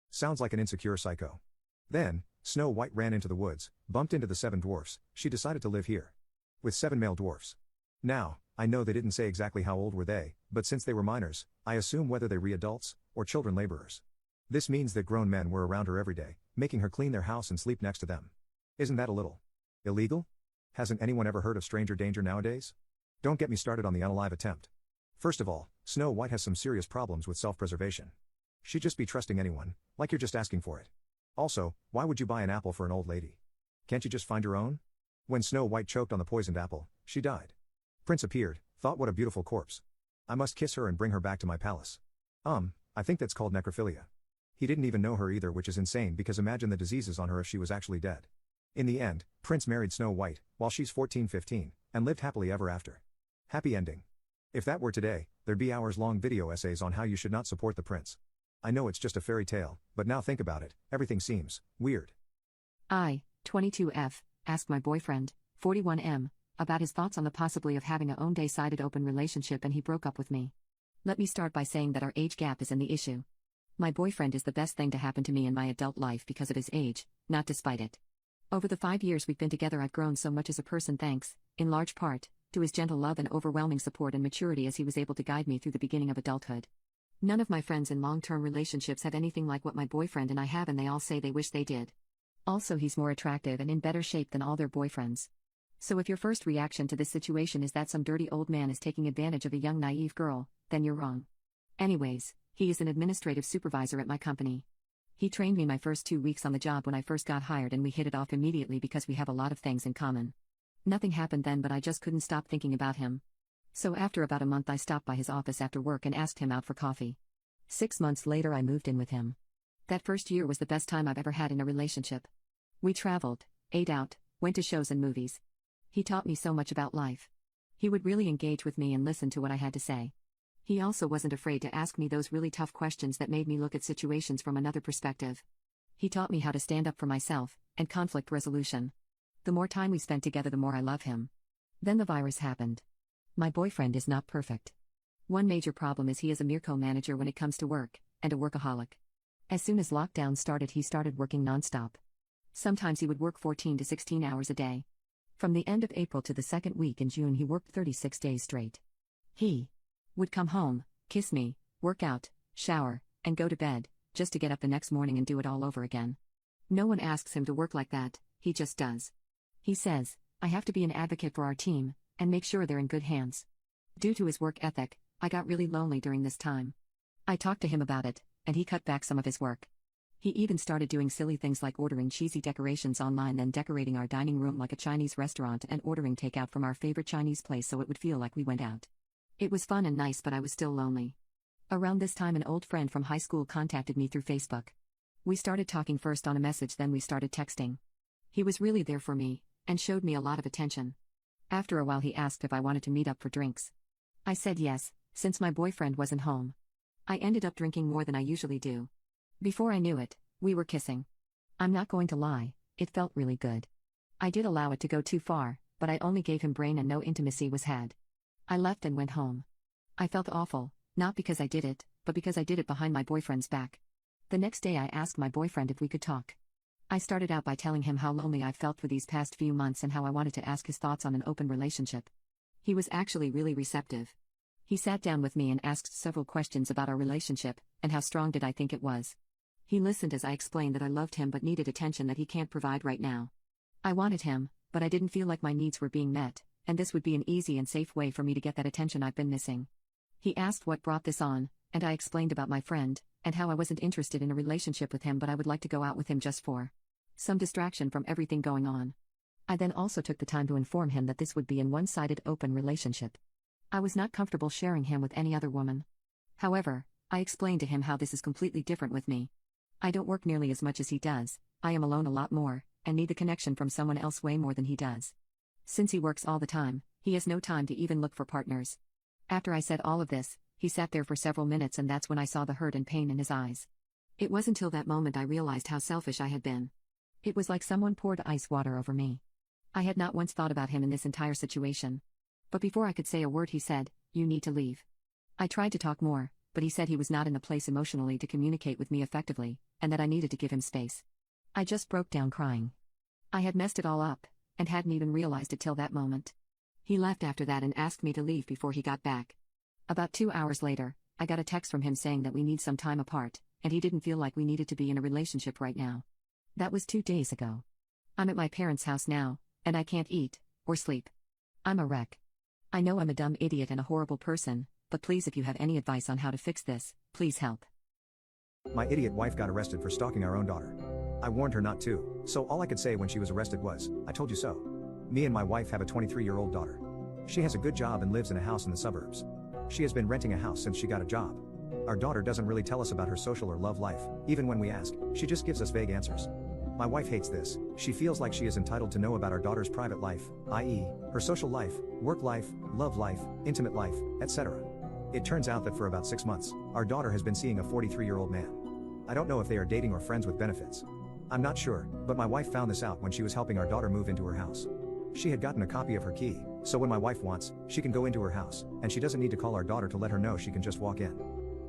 Sounds like an insecure psycho. Then, Snow White ran into the woods, bumped into the 7 dwarfs. She decided to live here. With 7 male dwarfs. Now, I know they didn't say exactly how old were they, but since they were minors, I assume whether they were adults or children laborers. This means that grown men were around her every day, making her clean their house and sleep next to them. Isn't that a little illegal? Hasn't anyone ever heard of stranger danger nowadays? Don't get me started on the unalive attempt. First of all, Snow White has some serious problems with self-preservation. She'd just be trusting anyone, like you're just asking for it. Also, why would you buy an apple for an old lady? Can't you just find your own? When Snow White choked on the poisoned apple, she died. Prince appeared, thought what a beautiful corpse. I must kiss her and bring her back to my palace. I think that's called necrophilia. He didn't even know her either, which is insane because imagine the diseases on her if she was actually dead. In the end, Prince married Snow White, while she's 14-15, and lived happily ever after. Happy ending. If that were today, there'd be hours-long video essays on how you should not support the prince. I know it's just a fairy tale, but now think about it, everything seems weird. I, 22F, asked my boyfriend, 41M, about his thoughts on the possibility of having a one-sided open relationship, and he broke up with me. Let me start by saying that our age gap is in the issue. My boyfriend is the best thing to happen to me in my adult life because of his age, not despite it. Over the 5 years we've been together, I've grown so much as a person thanks, in large part, to his gentle love and overwhelming support and maturity as he was able to guide me through the beginning of adulthood. None of my friends in long-term relationships have anything like what my boyfriend and I have, and they all say they wish they did. Also, he's more attractive and in better shape than all their boyfriends. So if your first reaction to this situation is that some dirty old man is taking advantage of a young naive girl, then you're wrong. Anyways, he is an administrative supervisor at my company. He trained me my first 2 weeks on the job when I first got hired, and we hit it off immediately because we have a lot of things in common. Nothing happened then, but I just couldn't stop thinking about him. So after about a month I stopped by his office after work and asked him out for coffee. 6 months later I moved in with him. That first year was the best time I've ever had in a relationship. We traveled, ate out, went to shows and movies. He taught me so much about life. He would really engage with me and listen to what I had to say. He also wasn't afraid to ask me those really tough questions that made me look at situations from another perspective. He taught me how to stand up for myself, and conflict resolution. The more time we spent together, the more I love him. Then the virus happened. My boyfriend is not perfect. One major problem is he is a micromanager when it comes to work, and a workaholic. As soon as lockdown started, he started working nonstop. Sometimes he would work 14 to 16 hours a day. From the end of April to the second week in June, he worked 36 days straight. He would come home, kiss me, work out, shower, and go to bed, just to get up the next morning and do it all over again. No one asks him to work like that, he just does. He says, "I have to be an advocate for our team, and make sure they're in good hands." Due to his work ethic, I got really lonely during this time. I talked to him about it, and he cut back some of his work. He even started doing silly things like ordering cheesy decorations online, then decorating our dining room like a Chinese restaurant and ordering takeout from our favorite Chinese place so it would feel like we went out. It was fun and nice, but I was still lonely. Around this time, an old friend from high school contacted me through Facebook. We started talking first on a message, then we started texting. He was really there for me, and showed me a lot of attention. After a while he asked if I wanted to meet up for drinks. I said yes, since my boyfriend wasn't home. I ended up drinking more than I usually do. Before I knew it, we were kissing. I'm not going to lie, It felt really good. I did allow it to go too far, but I only gave him brain and no intimacy was had. I left and went home. I felt awful, not because I did it, but because I did it behind my boyfriend's back. The next day I asked my boyfriend if we could talk. I started out by telling him how lonely I felt for these past few months and how I wanted to ask his thoughts on an open relationship. He was actually really receptive. He sat down with me and asked several questions about our relationship, and how strong did I think it was. He listened as I explained that I loved him but needed attention that he can't provide right now. I wanted him, but I didn't feel like my needs were being met, and this would be an easy and safe way for me to get that attention I've been missing. He asked what brought this on, and I explained about my friend, and how I wasn't interested in a relationship with him but I would like to go out with him just for some distraction from everything going on. I then also took the time to inform him that this would be a one-sided open relationship. I was not comfortable sharing him with any other woman. However, I explained to him how this is completely different with me. I don't work nearly as much as he does, I am alone a lot more, and need the connection from someone else way more than he does. Since he works all the time, he has no time to even look for partners. After I said all of this, he sat there for several minutes and that's when I saw the hurt and pain in his eyes. It was until that moment I realized how selfish I had been. It was like someone poured ice water over me. I had not once thought about him in this entire situation. But before I could say a word he said, "You need to leave." I tried to talk more, but he said he was not in the place emotionally to communicate with me effectively, and that I needed to give him space. I just broke down crying. I had messed it all up, and hadn't even realized it till that moment. He left after that and asked me to leave before he got back. About 2 hours later, I got a text from him saying that we need some time apart, and he didn't feel like we needed to be in a relationship right now. That was 2 days ago. I'm at my parents' house now, and I can't eat, or sleep. I'm a wreck. I know I'm a dumb idiot and a horrible person, but please if you have any advice on how to fix this, please help. My idiot wife got arrested for stalking our own daughter. I warned her not to, so all I could say when she was arrested was, "I told you so." Me and my wife have a 23-year-old daughter. She has a good job and lives in a house in the suburbs. She has been renting a house since she got a job. Our daughter doesn't really tell us about her social or love life, even when we ask, she just gives us vague answers. My wife hates this. She feels like she is entitled to know about our daughter's private life, i.e., her social life, work life, love life, intimate life, etc. It turns out that for about 6 months, our daughter has been seeing a 43-year-old man. I don't know if they are dating or friends with benefits. I'm not sure, but my wife found this out when she was helping our daughter move into her house. She had gotten a copy of her key, so when my wife wants, she can go into her house, and she doesn't need to call our daughter to let her know she can just walk in.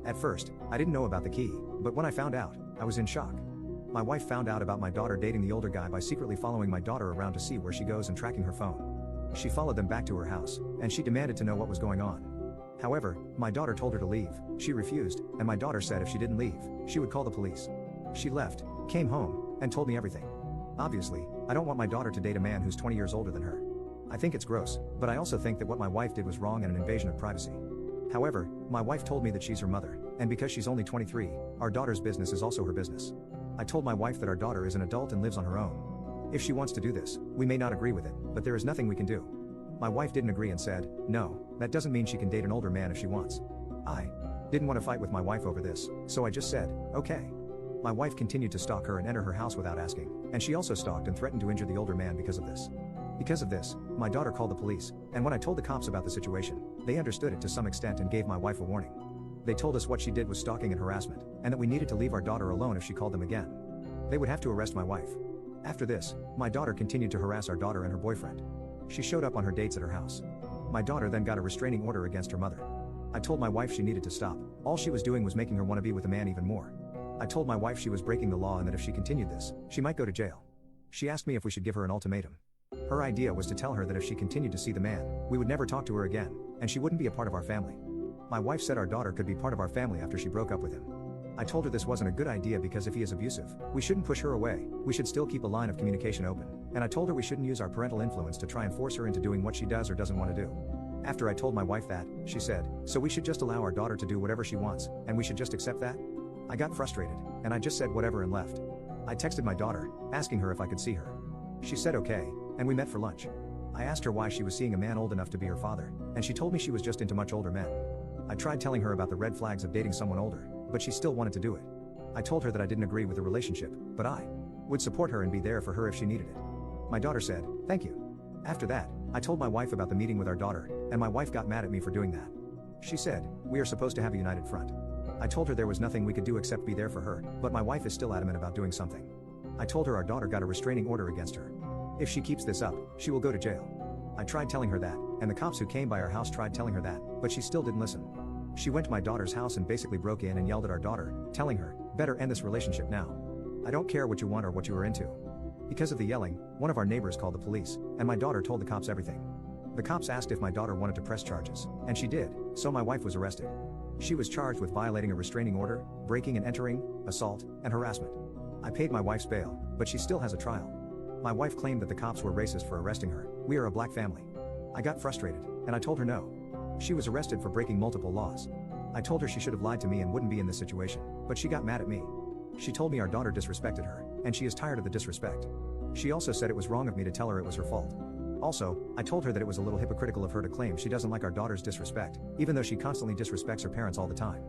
At first, I didn't know about the key, but when I found out, I was in shock. My wife found out about my daughter dating the older guy by secretly following my daughter around to see where she goes and tracking her phone. She followed them back to her house, and she demanded to know what was going on. However, my daughter told her to leave, she refused, and my daughter said if she didn't leave, she would call the police. She left, came home, and told me everything. Obviously, I don't want my daughter to date a man who's 20 years older than her. I think it's gross, but I also think that what my wife did was wrong and an invasion of privacy. However, my wife told me that she's her mother, and because she's only 23, our daughter's business is also her business. I told my wife that our daughter is an adult and lives on her own. If she wants to do this, we may not agree with it, but there is nothing we can do. My wife didn't agree and said, "No, that doesn't mean she can date an older man if she wants." I didn't want to fight with my wife over this, so I just said, "Okay." My wife continued to stalk her and enter her house without asking, and she also stalked and threatened to injure the older man because of this. Because of this, my daughter called the police, and when I told the cops about the situation, they understood it to some extent and gave my wife a warning. They told us what she did was stalking and harassment, and that we needed to leave our daughter alone if she called them again. They would have to arrest my wife. After this, my daughter continued to harass our daughter and her boyfriend. She showed up on her dates at her house. My daughter then got a restraining order against her mother. I told my wife she needed to stop. All she was doing was making her want to be with the man even more. I told my wife she was breaking the law and that if she continued this, she might go to jail. She asked me if we should give her an ultimatum. Her idea was to tell her that if she continued to see the man, we would never talk to her again, and she wouldn't be a part of our family. My wife said our daughter could be part of our family after she broke up with him. I told her this wasn't a good idea because if he is abusive, we shouldn't push her away, we should still keep a line of communication open, and I told her we shouldn't use our parental influence to try and force her into doing what she does or doesn't want to do. After I told my wife that, she said, "So we should just allow our daughter to do whatever she wants, and we should just accept that?" I got frustrated, and I just said whatever and left. I texted my daughter, asking her if I could see her. She said okay, and we met for lunch. I asked her why she was seeing a man old enough to be her father, and she told me she was just into much older men. I tried telling her about the red flags of dating someone older, but she still wanted to do it. I told her that I didn't agree with the relationship, but I would support her and be there for her if she needed it. My daughter said, "Thank you." After that, I told my wife about the meeting with our daughter, and my wife got mad at me for doing that. She said, "We are supposed to have a united front." I told her there was nothing we could do except be there for her, but my wife is still adamant about doing something. I told her our daughter got a restraining order against her. If she keeps this up, she will go to jail. I tried telling her that, and the cops who came by our house tried telling her that, but she still didn't listen. She went to my daughter's house and basically broke in and yelled at our daughter, telling her, "Better end this relationship now. I don't care what you want or what you are into." Because of the yelling, one of our neighbors called the police, and my daughter told the cops everything. The cops asked if my daughter wanted to press charges, and she did, so my wife was arrested. She was charged with violating a restraining order, breaking and entering, assault, and harassment. I paid my wife's bail, but she still has a trial. My wife claimed that the cops were racist for arresting her. We are a black family. I got frustrated, and I told her no. She was arrested for breaking multiple laws. I told her she should have lied to me and wouldn't be in this situation, but she got mad at me. She told me our daughter disrespected her, and she is tired of the disrespect. She also said it was wrong of me to tell her it was her fault. Also, I told her that it was a little hypocritical of her to claim she doesn't like our daughter's disrespect, even though she constantly disrespects her parents all the time.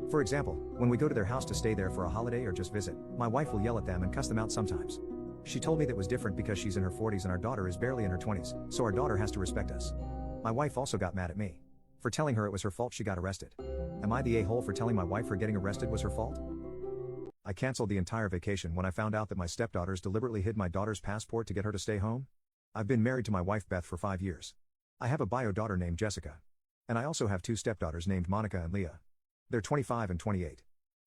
For example, when we go to their house to stay there for a holiday or just visit, my wife will yell at them and cuss them out sometimes. She told me that was different because she's in her 40s and our daughter is barely in her 20s, so our daughter has to respect us. My wife also got mad at me. For telling her it was her fault she got arrested. Am I the a-hole for telling my wife her getting arrested was her fault? I canceled the entire vacation when I found out that my stepdaughters deliberately hid my daughter's passport to get her to stay home. I've been married to my wife Beth for 5 years. I have a bio daughter named Jessica. And I also have 2 stepdaughters named Monica and Leah. They're 25 and 28.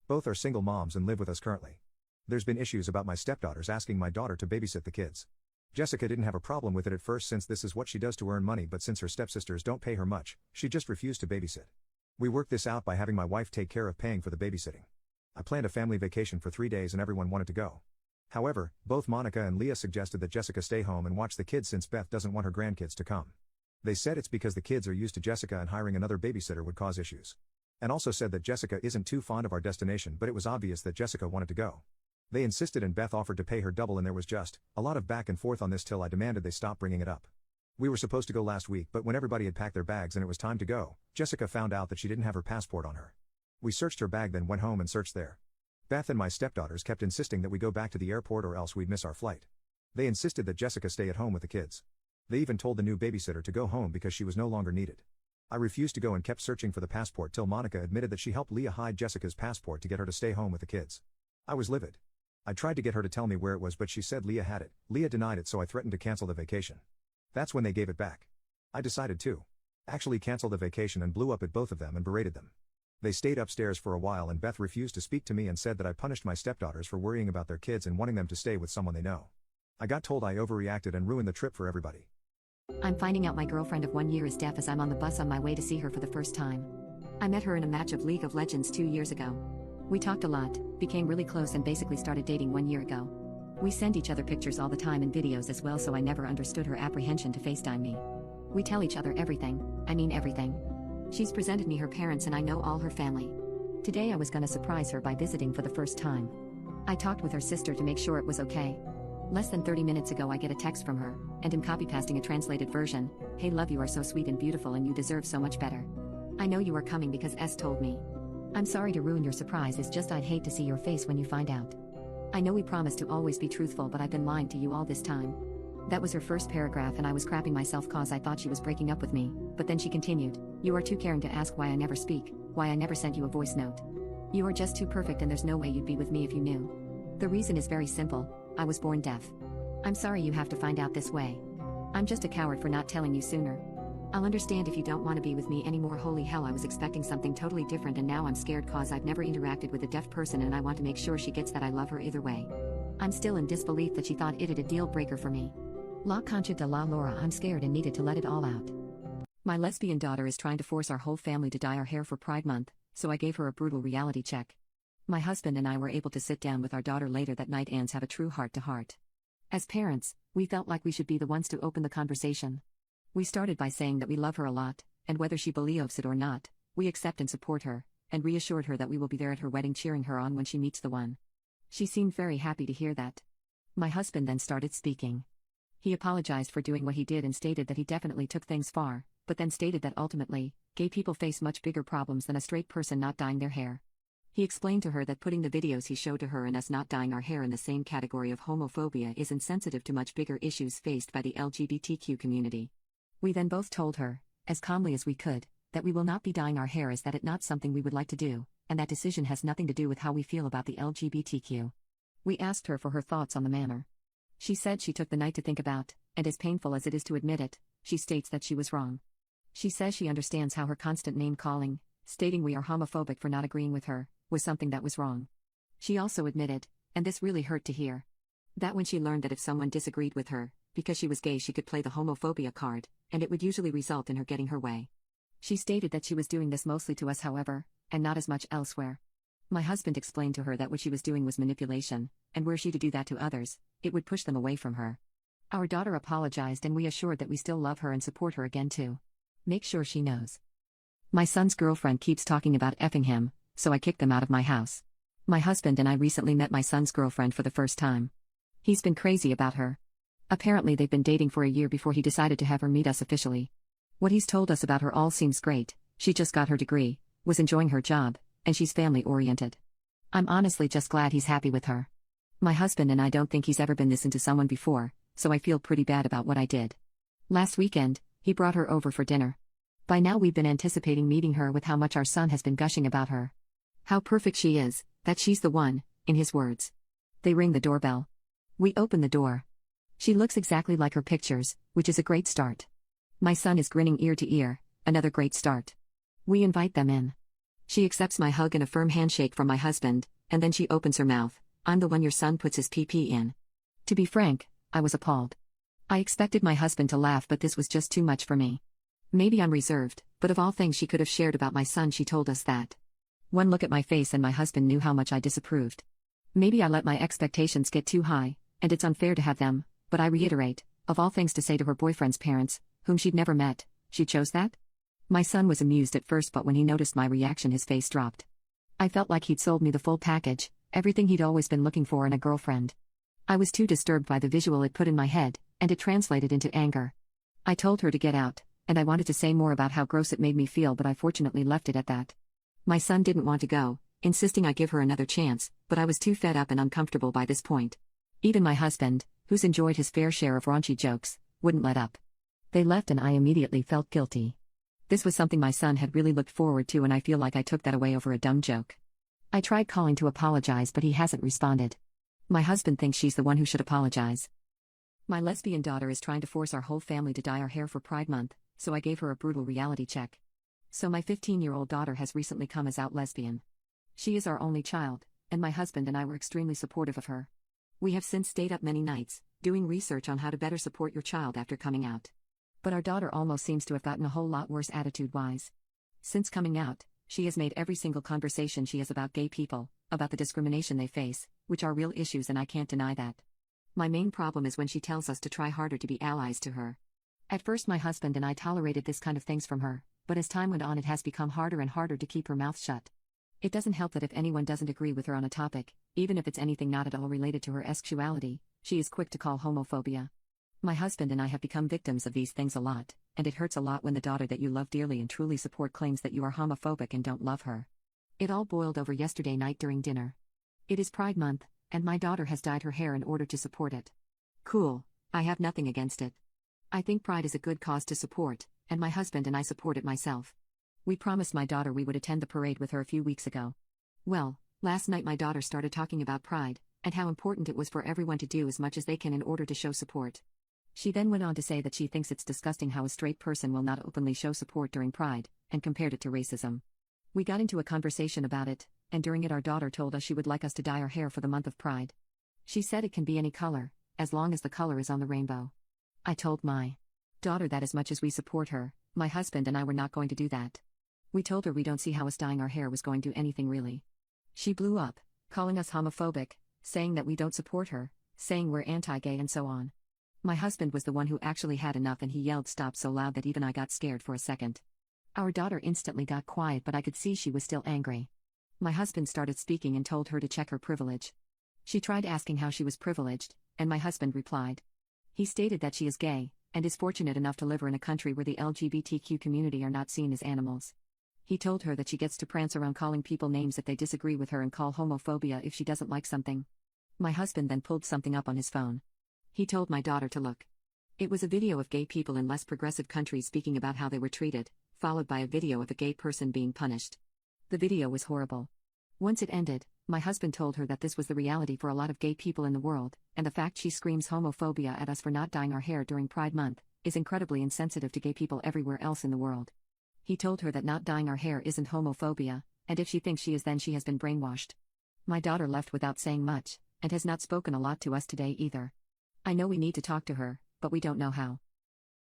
Both are single moms and live with us currently. There's been issues about my stepdaughters asking my daughter to babysit the kids. Jessica didn't have a problem with it at first since this is what she does to earn money, but since her stepsisters don't pay her much, she just refused to babysit. We worked this out by having my wife take care of paying for the babysitting. I planned a family vacation for 3 days and everyone wanted to go. However, both Monica and Leah suggested that Jessica stay home and watch the kids since Beth doesn't want her grandkids to come. They said it's because the kids are used to Jessica and hiring another babysitter would cause issues. And also said that Jessica isn't too fond of our destination, but it was obvious that Jessica wanted to go. They insisted and Beth offered to pay her double, and there was just a lot of back and forth on this till I demanded they stop bringing it up. We were supposed to go last week, but when everybody had packed their bags and it was time to go, Jessica found out that she didn't have her passport on her. We searched her bag, then went home and searched there. Beth and my stepdaughters kept insisting that we go back to the airport or else we'd miss our flight. They insisted that Jessica stay at home with the kids. They even told the new babysitter to go home because she was no longer needed. I refused to go and kept searching for the passport till Monica admitted that she helped Leah hide Jessica's passport to get her to stay home with the kids. I was livid. I tried to get her to tell me where it was, but she said Leah had it. Leah denied it, so I threatened to cancel the vacation. That's when they gave it back. I decided to actually cancel the vacation and blew up at both of them and berated them. They stayed upstairs for a while and Beth refused to speak to me and said that I punished my stepdaughters for worrying about their kids and wanting them to stay with someone they know. I got told I overreacted and ruined the trip for everybody. I'm finding out my girlfriend of 1 year is deaf as I'm on the bus on my way to see her for the first time. I met her in a match of League of Legends 2 years ago. We talked a lot, became really close and basically started dating 1 year ago. We send each other pictures all the time and videos as well, so I never understood her apprehension to FaceTime me. We tell each other everything, I mean everything. She's presented me her parents and I know all her family. Today I was gonna surprise her by visiting for the first time. I talked with her sister to make sure it was okay. Less than 30 minutes ago I get a text from her, and am copy-pasting a translated version. "Hey love, you are so sweet and beautiful and you deserve so much better. I know you are coming because S told me. I'm sorry to ruin your surprise, it's just I'd hate to see your face when you find out. I know we promised to always be truthful, but I've been lying to you all this time." That was her first paragraph and I was crapping myself cause I thought she was breaking up with me, but then she continued, "You are too caring to ask why I never speak, why I never sent you a voice note. You are just too perfect and there's no way you'd be with me if you knew. The reason is very simple, I was born deaf. I'm sorry you have to find out this way. I'm just a coward for not telling you sooner. I'll understand if you don't want to be with me anymore." Holy hell, I was expecting something totally different and now I'm scared cause I've never interacted with a deaf person and I want to make sure she gets that I love her either way. I'm still in disbelief that she thought it a deal breaker for me. La concha de la Laura, I'm scared and needed to let it all out. My lesbian daughter is trying to force our whole family to dye our hair for Pride Month, so I gave her a brutal reality check. My husband and I were able to sit down with our daughter later that night and have a true heart-to-heart. As parents, we felt like we should be the ones to open the conversation. We started by saying that we love her a lot, and whether she believes it or not, we accept and support her, and reassured her that we will be there at her wedding cheering her on when she meets the one. She seemed very happy to hear that. My husband then started speaking. He apologized for doing what he did and stated that he definitely took things far, but then stated that ultimately, gay people face much bigger problems than a straight person not dyeing their hair. He explained to her that putting the videos he showed to her and us not dyeing our hair in the same category of homophobia is insensitive to much bigger issues faced by the LGBTQ community. We then both told her, as calmly as we could, that we will not be dyeing our hair, as that it not something we would like to do, and that decision has nothing to do with how we feel about the LGBTQ. We asked her for her thoughts on the matter. She said she took the night to think about, and as painful as it is to admit it, she states that she was wrong. She says she understands how her constant name-calling, stating we are homophobic for not agreeing with her, was something that was wrong. She also admitted, and this really hurt to hear, that when she learned that if someone disagreed with her, because she was gay she could play the homophobia card, and it would usually result in her getting her way. She stated that she was doing this mostly to us however, and not as much elsewhere. My husband explained to her that what she was doing was manipulation, and were she to do that to others, it would push them away from her. Our daughter apologized and we assured that we still love her and support her again too. Make sure she knows. My son's girlfriend keeps talking about effing him, so I kicked them out of my house. My husband and I recently met my son's girlfriend for the first time. He's been crazy about her. Apparently they've been dating for a year before he decided to have her meet us officially. What he's told us about her all seems great. She just got her degree, was enjoying her job, and she's family-oriented. I'm honestly just glad he's happy with her. My husband and I don't think he's ever been this into someone before, so I feel pretty bad about what I did. Last weekend, he brought her over for dinner. By now we've been anticipating meeting her with how much our son has been gushing about her. How perfect she is, that she's the one, in his words. They ring the doorbell. We open the door. She looks exactly like her pictures, which is a great start. My son is grinning ear to ear, another great start. We invite them in. She accepts my hug and a firm handshake from my husband, and then she opens her mouth. I'm the one your son puts his pee in. To be frank, I was appalled. I expected my husband to laugh, but this was just too much for me. Maybe I'm reserved, but of all things she could have shared about my son, she told us that. One look at my face and my husband knew how much I disapproved. Maybe I let my expectations get too high, and it's unfair to have them, but I reiterate, of all things to say to her boyfriend's parents, whom she'd never met, she chose that? My son was amused at first, but when he noticed my reaction his face dropped. I felt like he'd sold me the full package, everything he'd always been looking for in a girlfriend. I was too disturbed by the visual it put in my head, and it translated into anger. I told her to get out, and I wanted to say more about how gross it made me feel, but I fortunately left it at that. My son didn't want to go, insisting I give her another chance, but I was too fed up and uncomfortable by this point. Even my husband, who's enjoyed his fair share of raunchy jokes, wouldn't let up. They left and I immediately felt guilty. This was something my son had really looked forward to, and I feel like I took that away over a dumb joke. I tried calling to apologize, but he hasn't responded. My husband thinks she's the one who should apologize. My lesbian daughter is trying to force our whole family to dye our hair for Pride Month, so I gave her a brutal reality check. So my 15-year-old daughter has recently come as out lesbian. She is our only child, and my husband and I were extremely supportive of her. We have since stayed up many nights, doing research on how to better support your child after coming out. But our daughter almost seems to have gotten a whole lot worse attitude-wise. Since coming out, she has made every single conversation she has about gay people, about the discrimination they face, which are real issues and I can't deny that. My main problem is when she tells us to try harder to be allies to her. At first my husband and I tolerated this kind of things from her, but as time went on it has become harder and harder to keep her mouth shut. It doesn't help that if anyone doesn't agree with her on a topic, even if it's anything not at all related to her sexuality, she is quick to call homophobia. My husband and I have become victims of these things a lot, and it hurts a lot when the daughter that you love dearly and truly support claims that you are homophobic and don't love her. It all boiled over yesterday night during dinner. It is Pride Month, and my daughter has dyed her hair in order to support it. Cool, I have nothing against it. I think Pride is a good cause to support, and my husband and I support it myself. We promised my daughter we would attend the parade with her a few weeks ago. Well, last night my daughter started talking about Pride, and how important it was for everyone to do as much as they can in order to show support. She then went on to say that she thinks it's disgusting how a straight person will not openly show support during Pride, and compared it to racism. We got into a conversation about it, and during it our daughter told us she would like us to dye our hair for the month of Pride. She said it can be any color, as long as the color is on the rainbow. I told my daughter that as much as we support her, my husband and I were not going to do that. We told her we don't see how us dyeing our hair was going to do anything really. She blew up, calling us homophobic, saying that we don't support her, saying we're anti-gay and so on. My husband was the one who actually had enough and he yelled stop so loud that even I got scared for a second. Our daughter instantly got quiet, but I could see she was still angry. My husband started speaking and told her to check her privilege. She tried asking how she was privileged, and my husband replied. He stated that she is gay, and is fortunate enough to live in a country where the LGBTQ community are not seen as animals. He told her that she gets to prance around calling people names if they disagree with her and call homophobia if she doesn't like something. My husband then pulled something up on his phone. He told my daughter to look. It was a video of gay people in less progressive countries speaking about how they were treated, followed by a video of a gay person being punished. The video was horrible. Once it ended, My husband told her that this was the reality for a lot of gay people in the world, and the fact she screams homophobia at us for not dyeing our hair during Pride Month is incredibly insensitive to gay people everywhere else in the world. He told her that not dyeing our hair isn't homophobia, and if she thinks she is, then she has been brainwashed. My daughter left without saying much, and has not spoken a lot to us today either. I know we need to talk to her, but we don't know how.